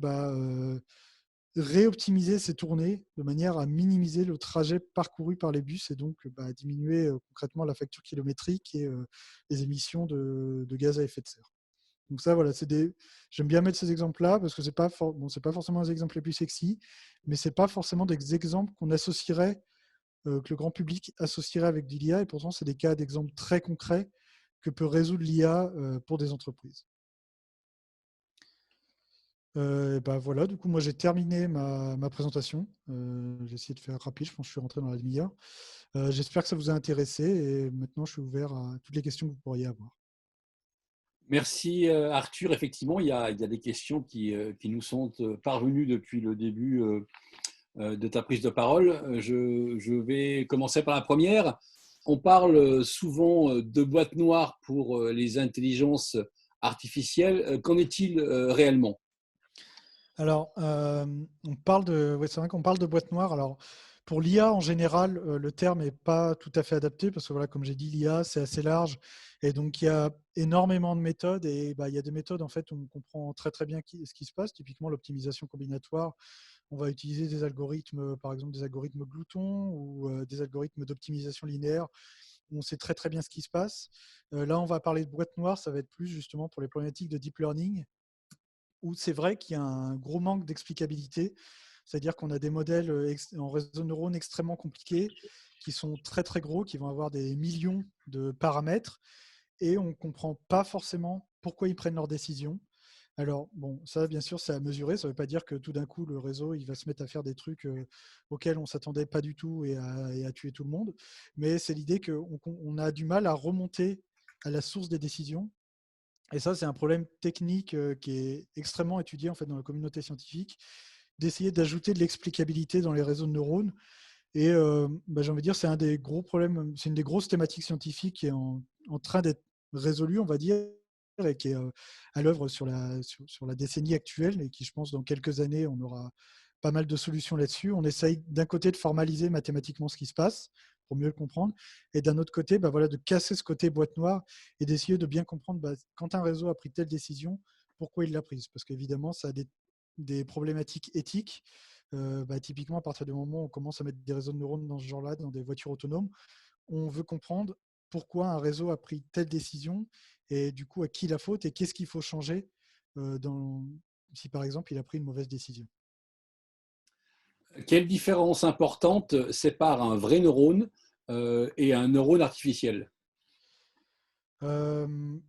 [SPEAKER 2] réoptimiser ces tournées de manière à minimiser le trajet parcouru par les bus et donc diminuer concrètement la facture kilométrique et les émissions de gaz à effet de serre. Donc ça, voilà, j'aime bien mettre ces exemples-là parce que c'est pas forcément les exemples les plus sexy, mais c'est pas forcément des exemples qu'on associerait, que le grand public associerait avec de l'IA, et pourtant c'est des cas d'exemples très concrets que peut résoudre l'IA pour des entreprises. Voilà, du coup, moi j'ai terminé ma présentation. J'ai essayé de faire rapide, je pense que je suis rentré dans la demi-heure. J'espère que ça vous a intéressé et maintenant je suis ouvert à toutes les questions que vous pourriez avoir.
[SPEAKER 3] Merci Arthur. Effectivement, il y a des questions qui nous sont parvenues depuis le début de ta prise de parole. Je vais commencer par la première. On parle souvent de boîte noire pour les intelligences artificielles. Qu'en est-il réellement?
[SPEAKER 2] Alors, c'est vrai qu'on parle de boîte noire. Alors, pour l'IA en général, le terme n'est pas tout à fait adapté parce que voilà, comme j'ai dit, l'IA c'est assez large et donc il y a énormément de méthodes et il y a des méthodes en fait où on comprend très très bien ce qui se passe. Typiquement l'optimisation combinatoire, on va utiliser des algorithmes, par exemple des algorithmes gloutons ou des algorithmes d'optimisation linéaire où on sait très très bien ce qui se passe. Là, on va parler de boîte noire, ça va être plus justement pour les problématiques de deep learning où c'est vrai qu'il y a un gros manque d'explicabilité. C'est-à-dire qu'on a des modèles en réseau de neurones extrêmement compliqués, qui sont très très gros, qui vont avoir des millions de paramètres, et on ne comprend pas forcément pourquoi ils prennent leurs décisions. Alors, bon, ça, bien sûr, c'est à mesurer. Ça ne veut pas dire que tout d'un coup, le réseau, il va se mettre à faire des trucs auxquels on ne s'attendait pas du tout et à tuer tout le monde. Mais c'est l'idée qu'on a du mal à remonter à la source des décisions. Et ça, c'est un problème technique qui est extrêmement étudié en fait, dans la communauté scientifique, d'essayer d'ajouter de l'explicabilité dans les réseaux de neurones. Et j'ai envie de dire, c'est un des gros problèmes, c'est une des grosses thématiques scientifiques qui est en train d'être résolue, on va dire, et qui est à l'œuvre sur la décennie actuelle, et qui, je pense, dans quelques années, on aura pas mal de solutions là-dessus. On essaye d'un côté de formaliser mathématiquement ce qui se passe pour mieux le comprendre, et d'un autre côté, voilà, de casser ce côté boîte noire et d'essayer de bien comprendre quand un réseau a pris telle décision, pourquoi il l'a prise. Parce qu'évidemment, ça a des problématiques éthiques. Typiquement, à partir du moment où on commence à mettre des réseaux de neurones dans ce genre-là, dans des voitures autonomes, on veut comprendre pourquoi un réseau a pris telle décision et du coup à qui la faute et qu'est-ce qu'il faut changer si par exemple il a pris une mauvaise décision.
[SPEAKER 3] Quelle différence importante sépare un vrai neurone et un neurone artificiel?
[SPEAKER 2] Euh,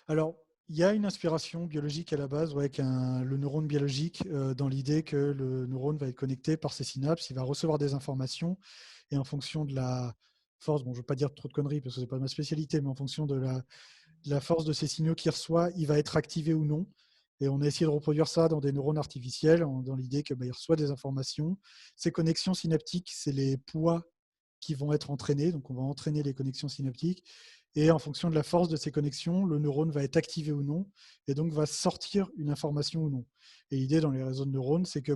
[SPEAKER 2] alors, il y a une inspiration biologique à la base avec le neurone biologique dans l'idée que le neurone va être connecté par ses synapses, il va recevoir des informations et en fonction de la force, bon, je ne veux pas dire trop de conneries parce que ce n'est pas ma spécialité, mais en fonction de la force de ces signaux qu'il reçoit, il va être activé ou non. Et on a essayé de reproduire ça dans des neurones artificiels, dans l'idée qu'il reçoit des informations. Ces connexions synaptiques, c'est les poids qui vont être entraînés. Donc, on va entraîner les connexions synaptiques. Et en fonction de la force de ces connexions, le neurone va être activé ou non, et donc va sortir une information ou non. Et l'idée dans les réseaux de neurones, c'est que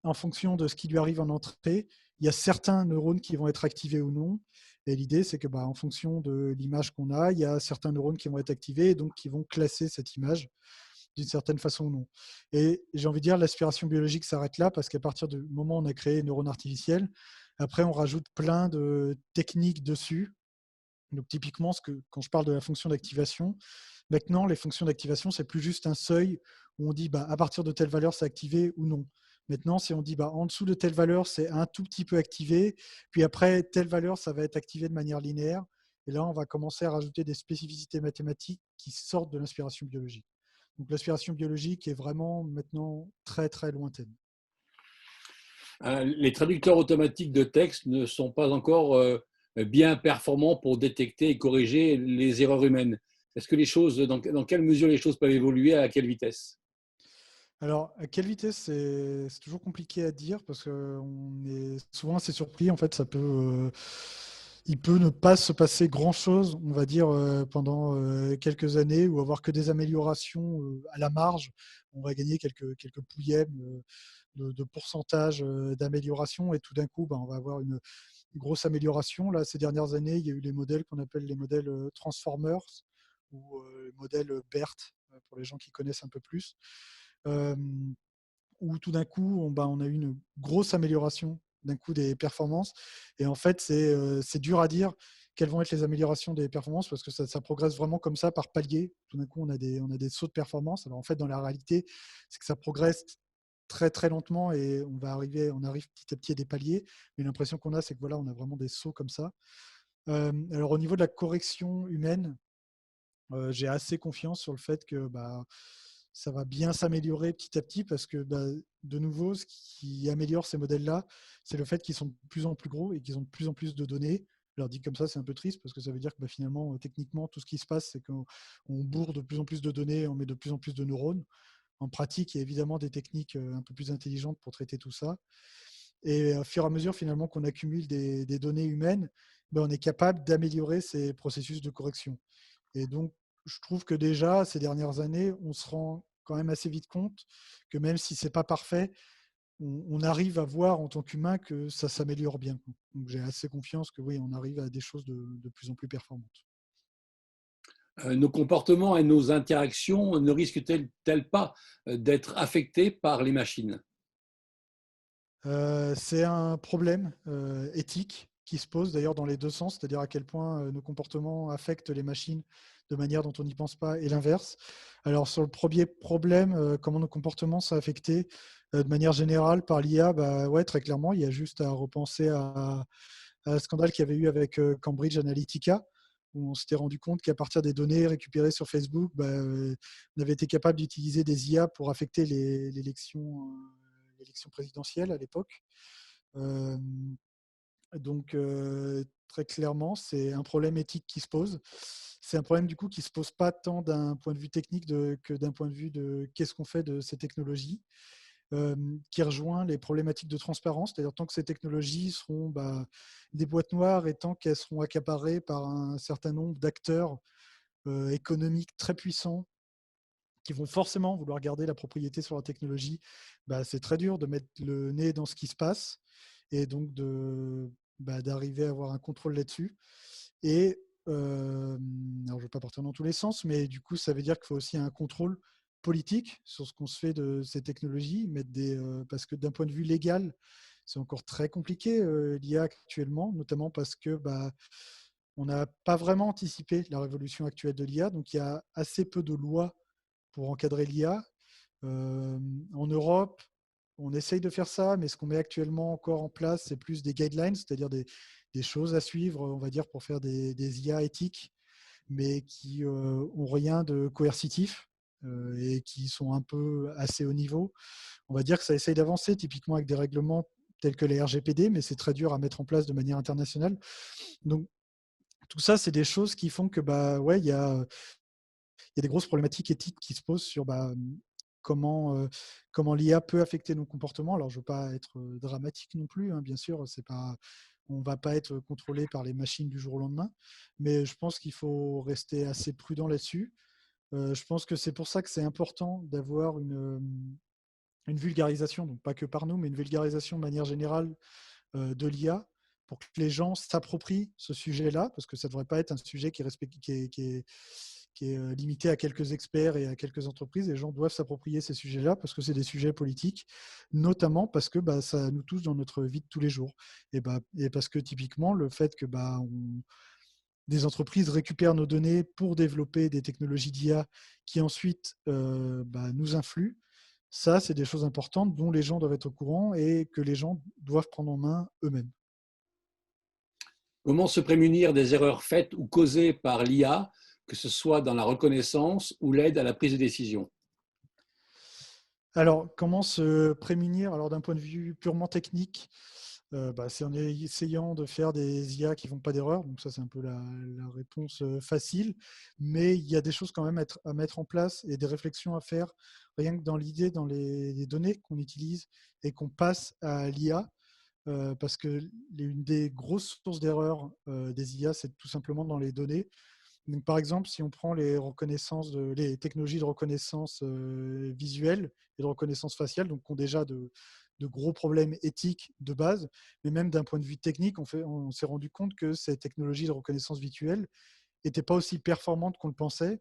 [SPEAKER 2] en fonction de ce qui lui arrive en entrée, il y a certains neurones qui vont être activés ou non. Et l'idée, c'est que en fonction de l'image qu'on a, il y a certains neurones qui vont être activés et donc qui vont classer cette image. d'une certaine façon ou non. Et j'ai envie de dire, l'aspiration biologique s'arrête là parce qu'à partir du moment où on a créé neurones artificiels, après, on rajoute plein de techniques dessus. Donc, typiquement, quand je parle de la fonction d'activation, maintenant, les fonctions d'activation, c'est plus juste un seuil où on dit à partir de telle valeur, c'est activé ou non. Maintenant, si on dit en dessous de telle valeur, c'est un tout petit peu activé, puis après, telle valeur, ça va être activé de manière linéaire. Et là, on va commencer à rajouter des spécificités mathématiques qui sortent de l'inspiration biologique. Donc, l'aspiration biologique est vraiment maintenant très, très lointaine.
[SPEAKER 3] Les traducteurs automatiques de texte ne sont pas encore bien performants pour détecter et corriger les erreurs humaines. Est-ce que les choses, dans quelle mesure les choses peuvent évoluer, à quelle vitesse?
[SPEAKER 2] Alors, à quelle vitesse, c'est toujours compliqué à dire parce qu'on est souvent assez surpris. En fait, il peut ne pas se passer grand-chose, on va dire, pendant quelques années ou avoir que des améliorations à la marge. On va gagner quelques pouillèmes de pourcentage d'amélioration et tout d'un coup, on va avoir une grosse amélioration. Là, ces dernières années, il y a eu les modèles qu'on appelle les modèles Transformers ou les modèles BERT pour les gens qui connaissent un peu plus. Où tout d'un coup, on a eu une grosse amélioration d'un coup des performances. Et en fait, c'est dur à dire quelles vont être les améliorations des performances parce que ça progresse vraiment comme ça par palier. Tout d'un coup, on a des sauts de performance. Alors en fait, dans la réalité, c'est que ça progresse très très lentement et on arrive petit à petit à des paliers. Mais l'impression qu'on a, c'est que voilà, on a vraiment des sauts comme ça. Alors au niveau de la correction humaine, j'ai assez confiance sur le fait que ça va bien s'améliorer petit à petit parce que de nouveau, ce qui améliore ces modèles-là, c'est le fait qu'ils sont de plus en plus gros et qu'ils ont de plus en plus de données. Je leur dis comme ça, c'est un peu triste parce que ça veut dire que finalement, techniquement, tout ce qui se passe, c'est qu'on bourre de plus en plus de données, on met de plus en plus de neurones. En pratique, il y a évidemment des techniques un peu plus intelligentes pour traiter tout ça. Et au fur et à mesure, finalement, qu'on accumule des données humaines, on est capable d'améliorer ces processus de correction. Et donc, je trouve que déjà, ces dernières années, on se rend quand même assez vite compte que même si ce n'est pas parfait, on arrive à voir en tant qu'humain que ça s'améliore bien. Donc, j'ai assez confiance que oui, on arrive à des choses de plus en plus performantes.
[SPEAKER 3] Nos comportements et nos interactions ne risquent-elles pas d'être affectés par les machines?
[SPEAKER 2] C'est un problème éthique qui se pose d'ailleurs dans les deux sens, c'est-à-dire à quel point nos comportements affectent les machines de manière dont on n'y pense pas et l'inverse. Alors sur le premier problème, comment nos comportements sont affectés de manière générale par l'IA, ouais, très clairement, il y a juste à repenser à un scandale qu'il y avait eu avec Cambridge Analytica, où on s'était rendu compte qu'à partir des données récupérées sur Facebook, on avait été capable d'utiliser des IA pour affecter l'élection présidentielle à l'époque. Donc, très clairement, c'est un problème éthique qui se pose. C'est un problème du coup qui ne se pose pas tant d'un point de vue technique que d'un point de vue de qu'est-ce qu'on fait de ces technologies, qui rejoint les problématiques de transparence, c'est-à-dire tant que ces technologies seront des boîtes noires et tant qu'elles seront accaparées par un certain nombre d'acteurs économiques très puissants qui vont forcément vouloir garder la propriété sur la technologie, c'est très dur de mettre le nez dans ce qui se passe et donc d'arriver à avoir un contrôle là-dessus. Et alors je ne vais pas partir dans tous les sens, mais du coup, ça veut dire qu'il faut aussi un contrôle politique sur ce qu'on se fait de ces technologies, parce que d'un point de vue légal, c'est encore très compliqué l'IA actuellement, notamment parce que on n'a pas vraiment anticipé la révolution actuelle de l'IA, donc il y a assez peu de lois pour encadrer l'IA. En Europe, on essaye de faire ça, mais ce qu'on met actuellement encore en place, c'est plus des guidelines, c'est-à-dire des choses à suivre, on va dire, pour faire des IA éthiques, mais qui ont rien de coercitif et qui sont un peu assez haut niveau. On va dire que ça essaye d'avancer, typiquement avec des règlements tels que les RGPD, mais c'est très dur à mettre en place de manière internationale. Donc, tout ça, c'est des choses qui font que, ouais, il y a des grosses problématiques éthiques qui se posent sur comment l'IA peut affecter nos comportements. Alors, je ne veux pas être dramatique non plus, hein, bien sûr, on ne va pas être contrôlé par les machines du jour au lendemain, mais je pense qu'il faut rester assez prudent là-dessus. Je pense que c'est pour ça que c'est important d'avoir une vulgarisation, donc pas que par nous, mais une vulgarisation de manière générale de l'IA pour que les gens s'approprient ce sujet-là, parce que ça ne devrait pas être un sujet qui est qui est limité à quelques experts et à quelques entreprises. Les gens doivent s'approprier ces sujets-là parce que c'est des sujets politiques, notamment parce que ça nous touche dans notre vie de tous les jours. Et parce que typiquement, le fait que des entreprises récupèrent nos données pour développer des technologies d'IA qui ensuite nous influent, ça, c'est des choses importantes dont les gens doivent être au courant et que les gens doivent prendre en main eux-mêmes.
[SPEAKER 3] Comment se prémunir des erreurs faites ou causées par l'IA, que ce soit dans la reconnaissance ou l'aide à la prise de décision?
[SPEAKER 2] Alors, comment se prémunir? Alors, d'un point de vue purement technique, c'est en essayant de faire des IA qui ne font pas d'erreur. Donc ça, c'est un peu la réponse facile. Mais il y a des choses quand même à mettre en place et des réflexions à faire, rien que dans l'idée, dans les données qu'on utilise et qu'on passe à l'IA. Parce que une des grosses sources d'erreur des IA, c'est tout simplement dans les données. Donc, par exemple, si on prend les technologies de reconnaissance visuelle et de reconnaissance faciale, donc qui ont déjà de gros problèmes éthiques de base, mais même d'un point de vue technique, on s'est rendu compte que ces technologies de reconnaissance visuelle n'étaient pas aussi performantes qu'on le pensait.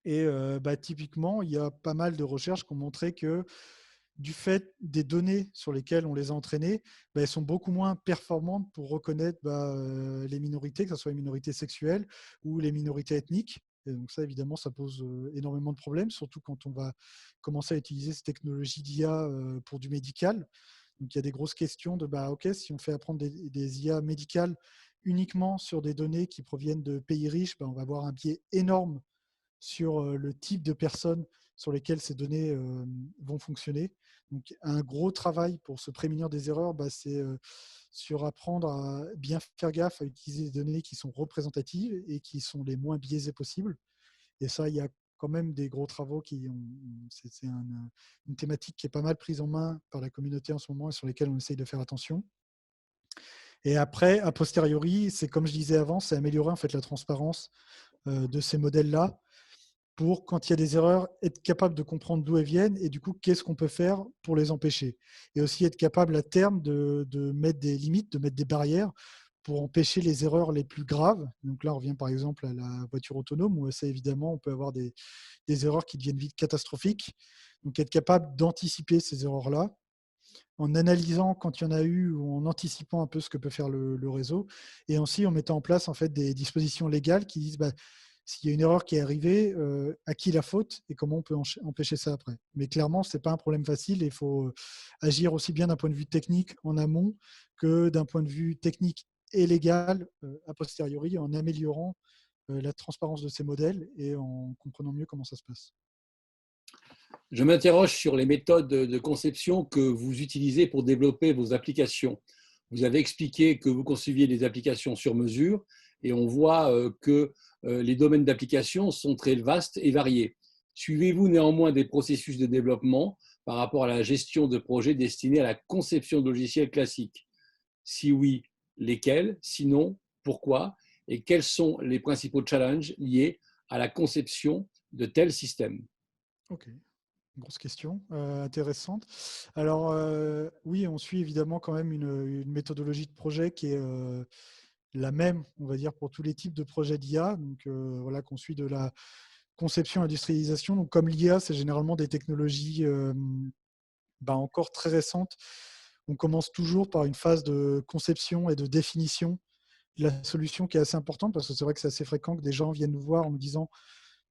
[SPEAKER 2] Et typiquement, il y a pas mal de recherches qui ont montré que du fait des données sur lesquelles on les a entraînées, elles sont beaucoup moins performantes pour reconnaître les minorités, que ce soit les minorités sexuelles ou les minorités ethniques. Et donc ça, évidemment, ça pose énormément de problèmes, surtout quand on va commencer à utiliser ces technologies d'IA pour du médical. Donc il y a des grosses questions de, OK, si on fait apprendre des IA médicales uniquement sur des données qui proviennent de pays riches, on va avoir un biais énorme sur le type de personnes sur lesquelles ces données vont fonctionner. Donc, un gros travail pour se prémunir des erreurs, c'est sur apprendre à bien faire gaffe à utiliser des données qui sont représentatives et qui sont les moins biaisées possibles. Et ça, il y a quand même des gros travaux c'est une thématique qui est pas mal prise en main par la communauté en ce moment et sur lesquelles on essaye de faire attention. Et après, a posteriori, c'est comme je disais avant, c'est améliorer en fait la transparence de ces modèles-là pour, quand il y a des erreurs, être capable de comprendre d'où elles viennent et du coup, qu'est-ce qu'on peut faire pour les empêcher. Et aussi être capable à terme de mettre des limites, de mettre des barrières pour empêcher les erreurs les plus graves. Donc là, on revient par exemple à la voiture autonome, où ça, évidemment, on peut avoir des erreurs qui deviennent vite catastrophiques. Donc être capable d'anticiper ces erreurs-là en analysant quand il y en a eu ou en anticipant un peu ce que peut faire le réseau, et aussi en mettant en place en fait des dispositions légales qui disent s'il y a une erreur qui est arrivée, à qui la faute et comment on peut empêcher ça après. Mais clairement, ce n'est pas un problème facile et il faut agir aussi bien d'un point de vue technique en amont que d'un point de vue technique et légal a posteriori, en améliorant la transparence de ces modèles et en comprenant mieux comment ça se passe.
[SPEAKER 3] Je m'interroge sur les méthodes de conception que vous utilisez pour développer vos applications. Vous avez expliqué que vous conceviez des applications sur mesure et on voit que les domaines d'application sont très vastes et variés. Suivez-vous néanmoins des processus de développement par rapport à la gestion de projets destinés à la conception de logiciels classiques? Si oui, lesquels? Sinon, pourquoi? Et quels sont les principaux challenges liés à la conception de tels systèmes?
[SPEAKER 2] Ok. Grosse question, intéressante. Alors, oui, on suit évidemment quand même une méthodologie de projet qui est la même, on va dire, pour tous les types de projets d'IA. Donc, voilà, qu'on suit de la conception, industrialisation. Donc, comme l'IA, c'est généralement des technologies encore très récentes. On commence toujours par une phase de conception et de définition de la solution qui est assez importante, parce que c'est vrai que c'est assez fréquent que des gens viennent nous voir en nous disant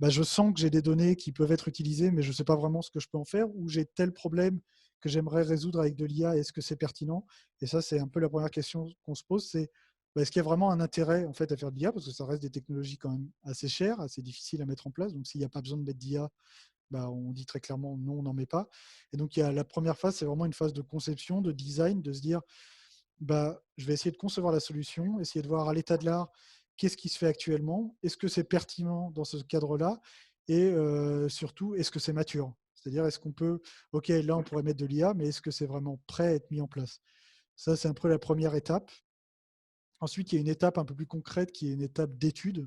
[SPEAKER 2] je sens que j'ai des données qui peuvent être utilisées, mais je ne sais pas vraiment ce que je peux en faire, ou j'ai tel problème que j'aimerais résoudre avec de l'IA, est-ce que c'est pertinent? Et ça, c'est un peu la première question qu'on se pose, c'est est-ce qu'il y a vraiment un intérêt en fait, à faire de l'IA? Parce que ça reste des technologies quand même assez chères, assez difficiles à mettre en place. Donc, s'il n'y a pas besoin de mettre d'IA, on dit très clairement non, on n'en met pas. Et donc, il y a la première phase, c'est vraiment une phase de conception, de design, de se dire je vais essayer de concevoir la solution, essayer de voir à l'état de l'art qu'est-ce qui se fait actuellement, est-ce que c'est pertinent dans ce cadre-là, et surtout, est-ce que c'est mature? C'est-à-dire, est-ce qu'on peut, OK, là, on pourrait mettre de l'IA, mais est-ce que c'est vraiment prêt à être mis en place? Ça, c'est un peu la première étape. Ensuite, il y a une étape un peu plus concrète qui est une étape d'étude,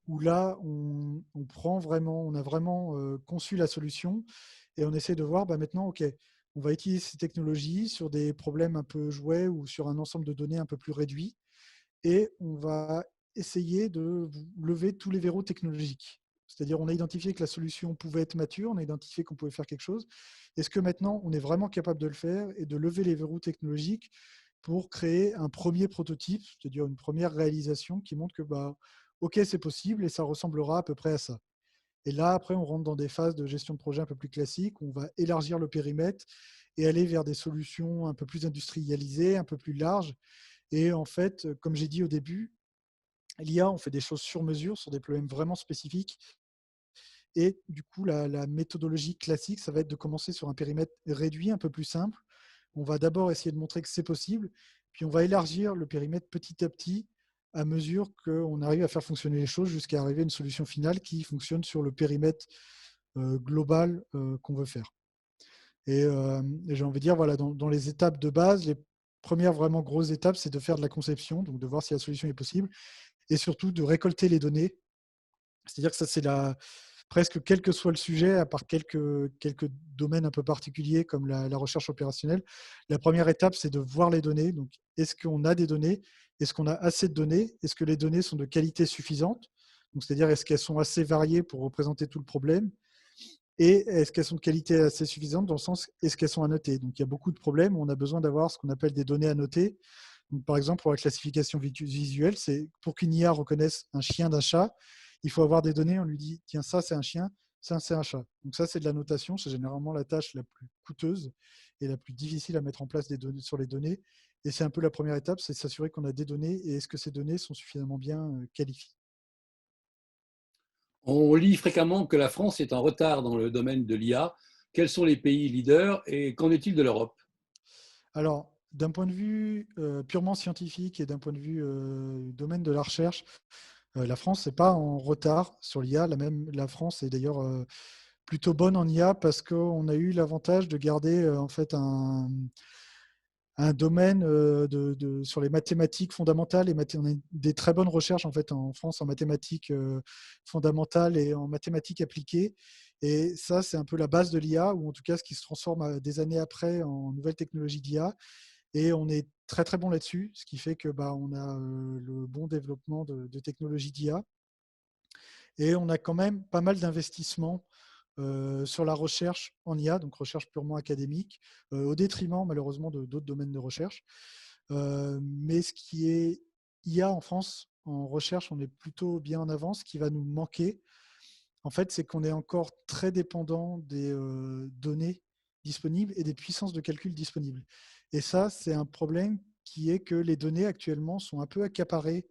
[SPEAKER 2] où là, on a vraiment conçu la solution et on essaie de voir maintenant, OK, on va utiliser ces technologies sur des problèmes un peu jouets ou sur un ensemble de données un peu plus réduit, et on va essayer de lever tous les verrous technologiques. C'est-à-dire, on a identifié que la solution pouvait être mature, on a identifié qu'on pouvait faire quelque chose. Est-ce que maintenant, on est vraiment capable de le faire et de lever les verrous technologiques pour créer un premier prototype, c'est-à-dire une première réalisation qui montre que, bah, OK, c'est possible et ça ressemblera à peu près à ça. Et là, après, on rentre dans des phases de gestion de projet un peu plus classiques. On va élargir le périmètre et aller vers des solutions un peu plus industrialisées, un peu plus larges. Et en fait, comme j'ai dit au début, l'IA, on fait des choses sur mesure, sur des problèmes vraiment spécifiques. Et du coup, la méthodologie classique, ça va être de commencer sur un périmètre réduit, un peu plus simple. On va d'abord essayer de montrer que c'est possible, puis on va élargir le périmètre petit à petit à mesure qu'on arrive à faire fonctionner les choses jusqu'à arriver à une solution finale qui fonctionne sur le périmètre global qu'on veut faire. Et j'ai envie de dire, voilà, dans les étapes de base, les premières vraiment grosses étapes, c'est de faire de la conception, donc de voir si la solution est possible, et surtout de récolter les données. C'est-à-dire que ça, c'est presque quel que soit le sujet, à part quelques domaines un peu particuliers comme la recherche opérationnelle. La première étape, c'est de voir les données. Donc, est-ce qu'on a des données? Est-ce qu'on a assez de données? Est-ce que les données sont de qualité suffisante? Donc, c'est-à-dire, est-ce qu'elles sont assez variées pour représenter tout le problème? Et est-ce qu'elles sont de qualité assez suffisante dans le sens, est-ce qu'elles sont annotées? Donc, il y a beaucoup de problèmes où on a besoin d'avoir ce qu'on appelle des données annotées. Donc, par exemple, pour la classification visuelle, c'est pour qu'une IA reconnaisse un chien d'un chat, il faut avoir des données. On lui dit, tiens, ça c'est un chien, ça c'est un chat. Donc ça, c'est de la notation. C'est généralement la tâche la plus coûteuse et la plus difficile à mettre en place sur les données. Et c'est un peu la première étape, c'est s'assurer qu'on a des données et est-ce que ces données sont suffisamment bien qualifiées.
[SPEAKER 3] On lit fréquemment que la France est en retard dans le domaine de l'IA. Quels sont les pays leaders et qu'en est-il de l'Europe?
[SPEAKER 2] Alors, d'un point de vue purement scientifique et d'un point de vue domaine de la recherche, la France n'est pas en retard sur l'IA. La France est d'ailleurs plutôt bonne en IA parce qu'on a eu l'avantage de garder en fait un domaine sur les mathématiques fondamentales. On a des très bonnes recherches en fait en France en mathématiques fondamentales et en mathématiques appliquées. Et ça, c'est un peu la base de l'IA, ou en tout cas ce qui se transforme des années après en nouvelles technologies d'IA. Et on est très très bon là-dessus, ce qui fait que bah, on a le bon développement de technologies d'IA. Et on a quand même pas mal d'investissements sur la recherche en IA, donc recherche purement académique, au détriment malheureusement d'autres domaines de recherche. Mais ce qui est IA en France, en recherche, on est plutôt bien en avance. Ce qui va nous manquer, en fait, c'est qu'on est encore très dépendant des données disponibles et des puissances de calcul disponibles. Et ça, c'est un problème qui est que les données actuellement sont un peu accaparées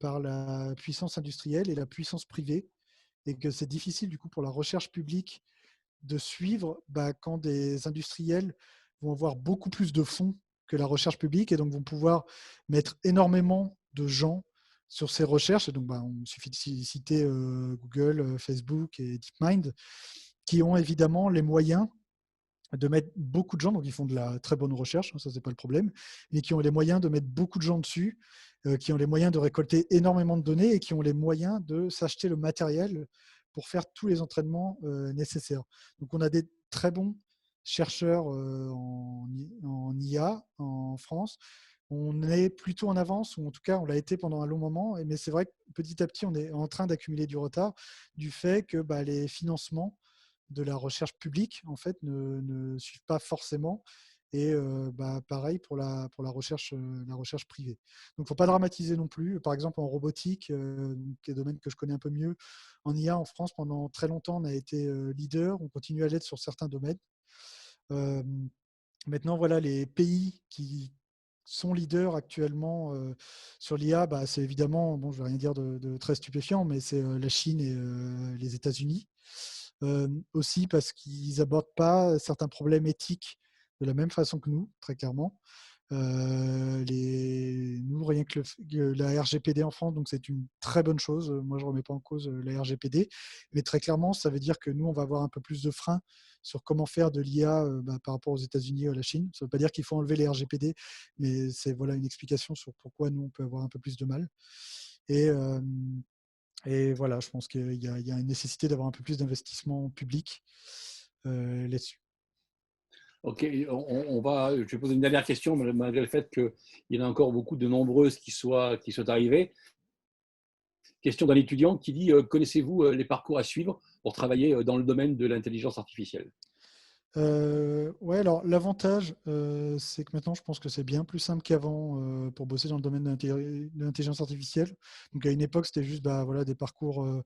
[SPEAKER 2] par la puissance industrielle et la puissance privée, et que c'est difficile du coup pour la recherche publique de suivre quand des industriels vont avoir beaucoup plus de fonds que la recherche publique et donc vont pouvoir mettre énormément de gens sur ces recherches. Et donc, il suffit de citer Google, Facebook et DeepMind, qui ont évidemment les moyens de mettre beaucoup de gens, donc ils font de la très bonne recherche, ça c'est pas le problème, mais qui ont les moyens de mettre beaucoup de gens dessus, qui ont les moyens de récolter énormément de données et qui ont les moyens de s'acheter le matériel pour faire tous les entraînements nécessaires. Donc on a des très bons chercheurs en IA en France. On est plutôt en avance, ou en tout cas on l'a été pendant un long moment, mais c'est vrai que petit à petit on est en train d'accumuler du retard du fait que les financements de la recherche publique en fait ne suivent pas forcément. Et pareil pour la recherche privée. Donc, il ne faut pas dramatiser non plus. Par exemple, en robotique, qui est un domaine que je connais un peu mieux, en IA en France, pendant très longtemps, on a été leader. On continue à l'être sur certains domaines. Maintenant, voilà, les pays qui sont leaders actuellement sur l'IA, c'est évidemment, bon, je ne vais rien dire de très stupéfiant, mais c'est la Chine et les États-Unis. Aussi parce qu'ils n'abordent pas certains problèmes éthiques de la même façon que nous, très clairement. Nous, rien que la RGPD en France, donc c'est une très bonne chose. Moi, je ne remets pas en cause la RGPD, mais très clairement, ça veut dire que nous, on va avoir un peu plus de freins sur comment faire de l'IA par rapport aux États-Unis ou à la Chine. Ça ne veut pas dire qu'il faut enlever les RGPD, mais c'est voilà une explication sur pourquoi nous, on peut avoir un peu plus de mal. Et, voilà, je pense qu'il y a une nécessité d'avoir un peu plus d'investissement public là-dessus.
[SPEAKER 3] Ok, je vais poser une dernière question, malgré le fait qu'il y en a encore beaucoup de nombreuses qui soient arrivées. Question d'un étudiant qui dit connaissez-vous les parcours à suivre pour travailler dans le domaine de l'intelligence artificielle?
[SPEAKER 2] Ouais, alors l'avantage, c'est que maintenant, je pense que c'est bien plus simple qu'avant pour bosser dans le domaine de l'intelligence artificielle. Donc à une époque, c'était juste voilà, des parcours, on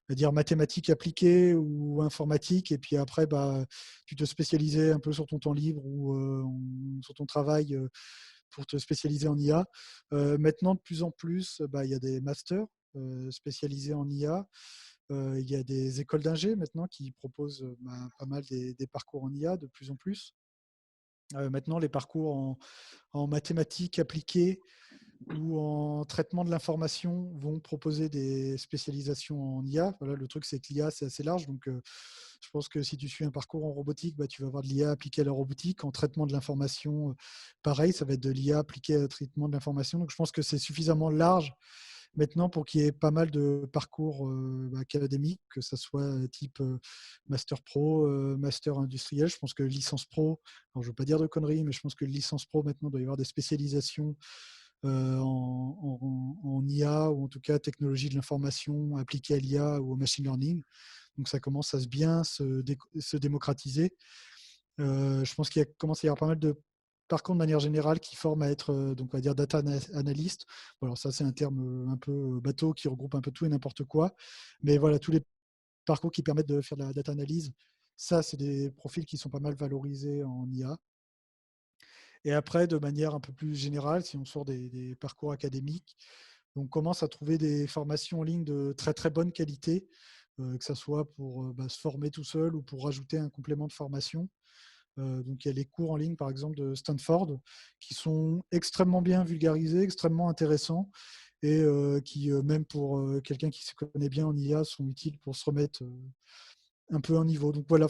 [SPEAKER 2] va dire mathématiques appliquées ou informatiques, et puis après, tu te spécialisais un peu sur ton temps libre ou sur ton travail pour te spécialiser en IA. Maintenant, de plus en plus, il y a des masters spécialisés en IA. Il y a des écoles d'ingé maintenant qui proposent pas mal des parcours en IA de plus en plus. Maintenant, les parcours en mathématiques appliquées ou en traitement de l'information vont proposer des spécialisations en IA. Voilà, le truc, c'est que l'IA, c'est assez large. Donc, je pense que si tu suis un parcours en robotique, tu vas avoir de l'IA appliquée à la robotique. En traitement de l'information, pareil, ça va être de l'IA appliquée au traitement de l'information. Donc, je pense que c'est suffisamment large maintenant pour qu'il y ait pas mal de parcours académiques, que ce soit type Master Pro, Master industriel. Je pense que licence pro, alors je ne veux pas dire de conneries, mais je pense que licence pro, maintenant, il doit y avoir des spécialisations en IA, ou en tout cas technologie de l'information appliquée à l'IA ou au machine learning. Donc ça commence à bien se démocratiser. Je pense qu'il commence à y avoir pas mal de parcours de manière générale qui forment à être, donc on va dire data analyst. Bon, alors ça, c'est un terme un peu bateau qui regroupe un peu tout et n'importe quoi. Mais voilà, tous les parcours qui permettent de faire de la data analyse, ça, c'est des profils qui sont pas mal valorisés en IA. Et après, de manière un peu plus générale, si on sort des parcours académiques, on commence à trouver des formations en ligne de très très bonne qualité, que ce soit pour se former tout seul ou pour rajouter un complément de formation. Donc il y a les cours en ligne, par exemple, de Stanford, qui sont extrêmement bien vulgarisés, extrêmement intéressants, et qui, même pour quelqu'un qui se connaît bien en IA, sont utiles pour se remettre un peu un niveau. Donc voilà,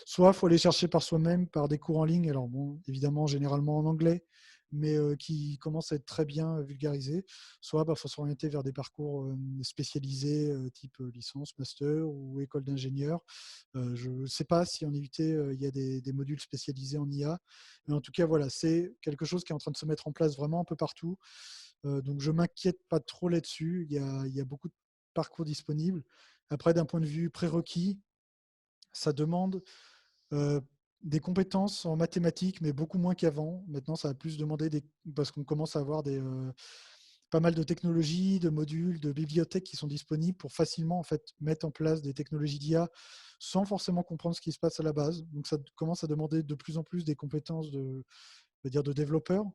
[SPEAKER 2] soit faut aller chercher par soi-même, par des cours en ligne, alors bon, évidemment, généralement en anglais, mais qui commencent à être très bien vulgarisés, soit faut s'orienter vers des parcours spécialisés, type licence, master ou école d'ingénieur. Je ne sais pas si en IUT, il y a des modules spécialisés en IA, mais en tout cas, voilà, c'est quelque chose qui est en train de se mettre en place vraiment un peu partout. Donc je ne m'inquiète pas trop là-dessus. Il y a beaucoup de parcours disponibles. Après, d'un point de vue prérequis, ça demande des compétences en mathématiques, mais beaucoup moins qu'avant. Maintenant, ça va plus demander parce qu'on commence à avoir pas mal de technologies, de modules, de bibliothèques qui sont disponibles pour facilement en fait, mettre en place des technologies d'IA sans forcément comprendre ce qui se passe à la base. Donc, ça commence à demander de plus en plus des compétences de développeurs.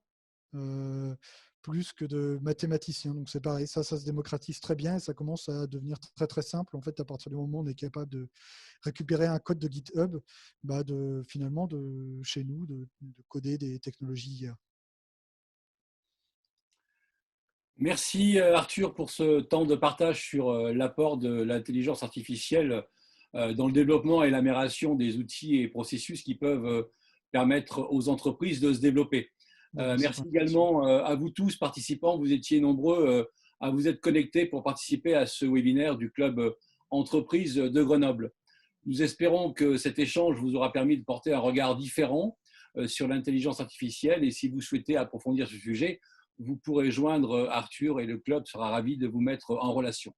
[SPEAKER 2] Plus que de mathématiciens. Donc c'est pareil, ça se démocratise très bien et ça commence à devenir très très simple. En fait, à partir du moment où on est capable de récupérer un code de GitHub, finalement chez nous, de coder des technologies IA.
[SPEAKER 3] Merci Arthur pour ce temps de partage sur l'apport de l'intelligence artificielle dans le développement et l'amélioration des outils et processus qui peuvent permettre aux entreprises de se développer. Merci également à vous tous participants. Vous étiez nombreux à vous être connectés pour participer à ce webinaire du Club Entreprise de Grenoble. Nous espérons que cet échange vous aura permis de porter un regard différent sur l'intelligence artificielle, et si vous souhaitez approfondir ce sujet, vous pourrez joindre Arthur et le club sera ravi de vous mettre en relation.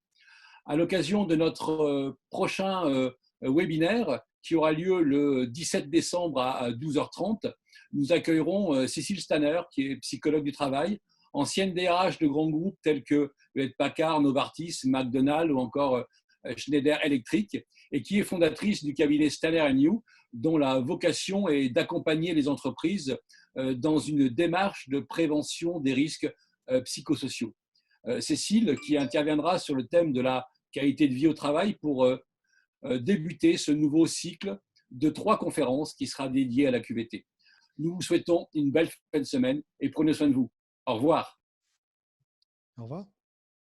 [SPEAKER 3] À l'occasion de notre prochain webinaire qui aura lieu le 17 décembre à 12h30, nous accueillerons Cécile Stanner, qui est psychologue du travail, ancienne DRH de grands groupes tels que Hewlett-Packard, Novartis, McDonald's ou encore Schneider Electric, et qui est fondatrice du cabinet Stanner & New, dont la vocation est d'accompagner les entreprises dans une démarche de prévention des risques psychosociaux. Cécile, qui interviendra sur le thème de la qualité de vie au travail pour débuter ce nouveau cycle de 3 conférences qui sera dédié à la QVT. Nous vous souhaitons une belle fin de semaine et prenez soin de vous. Au revoir.
[SPEAKER 2] Au revoir.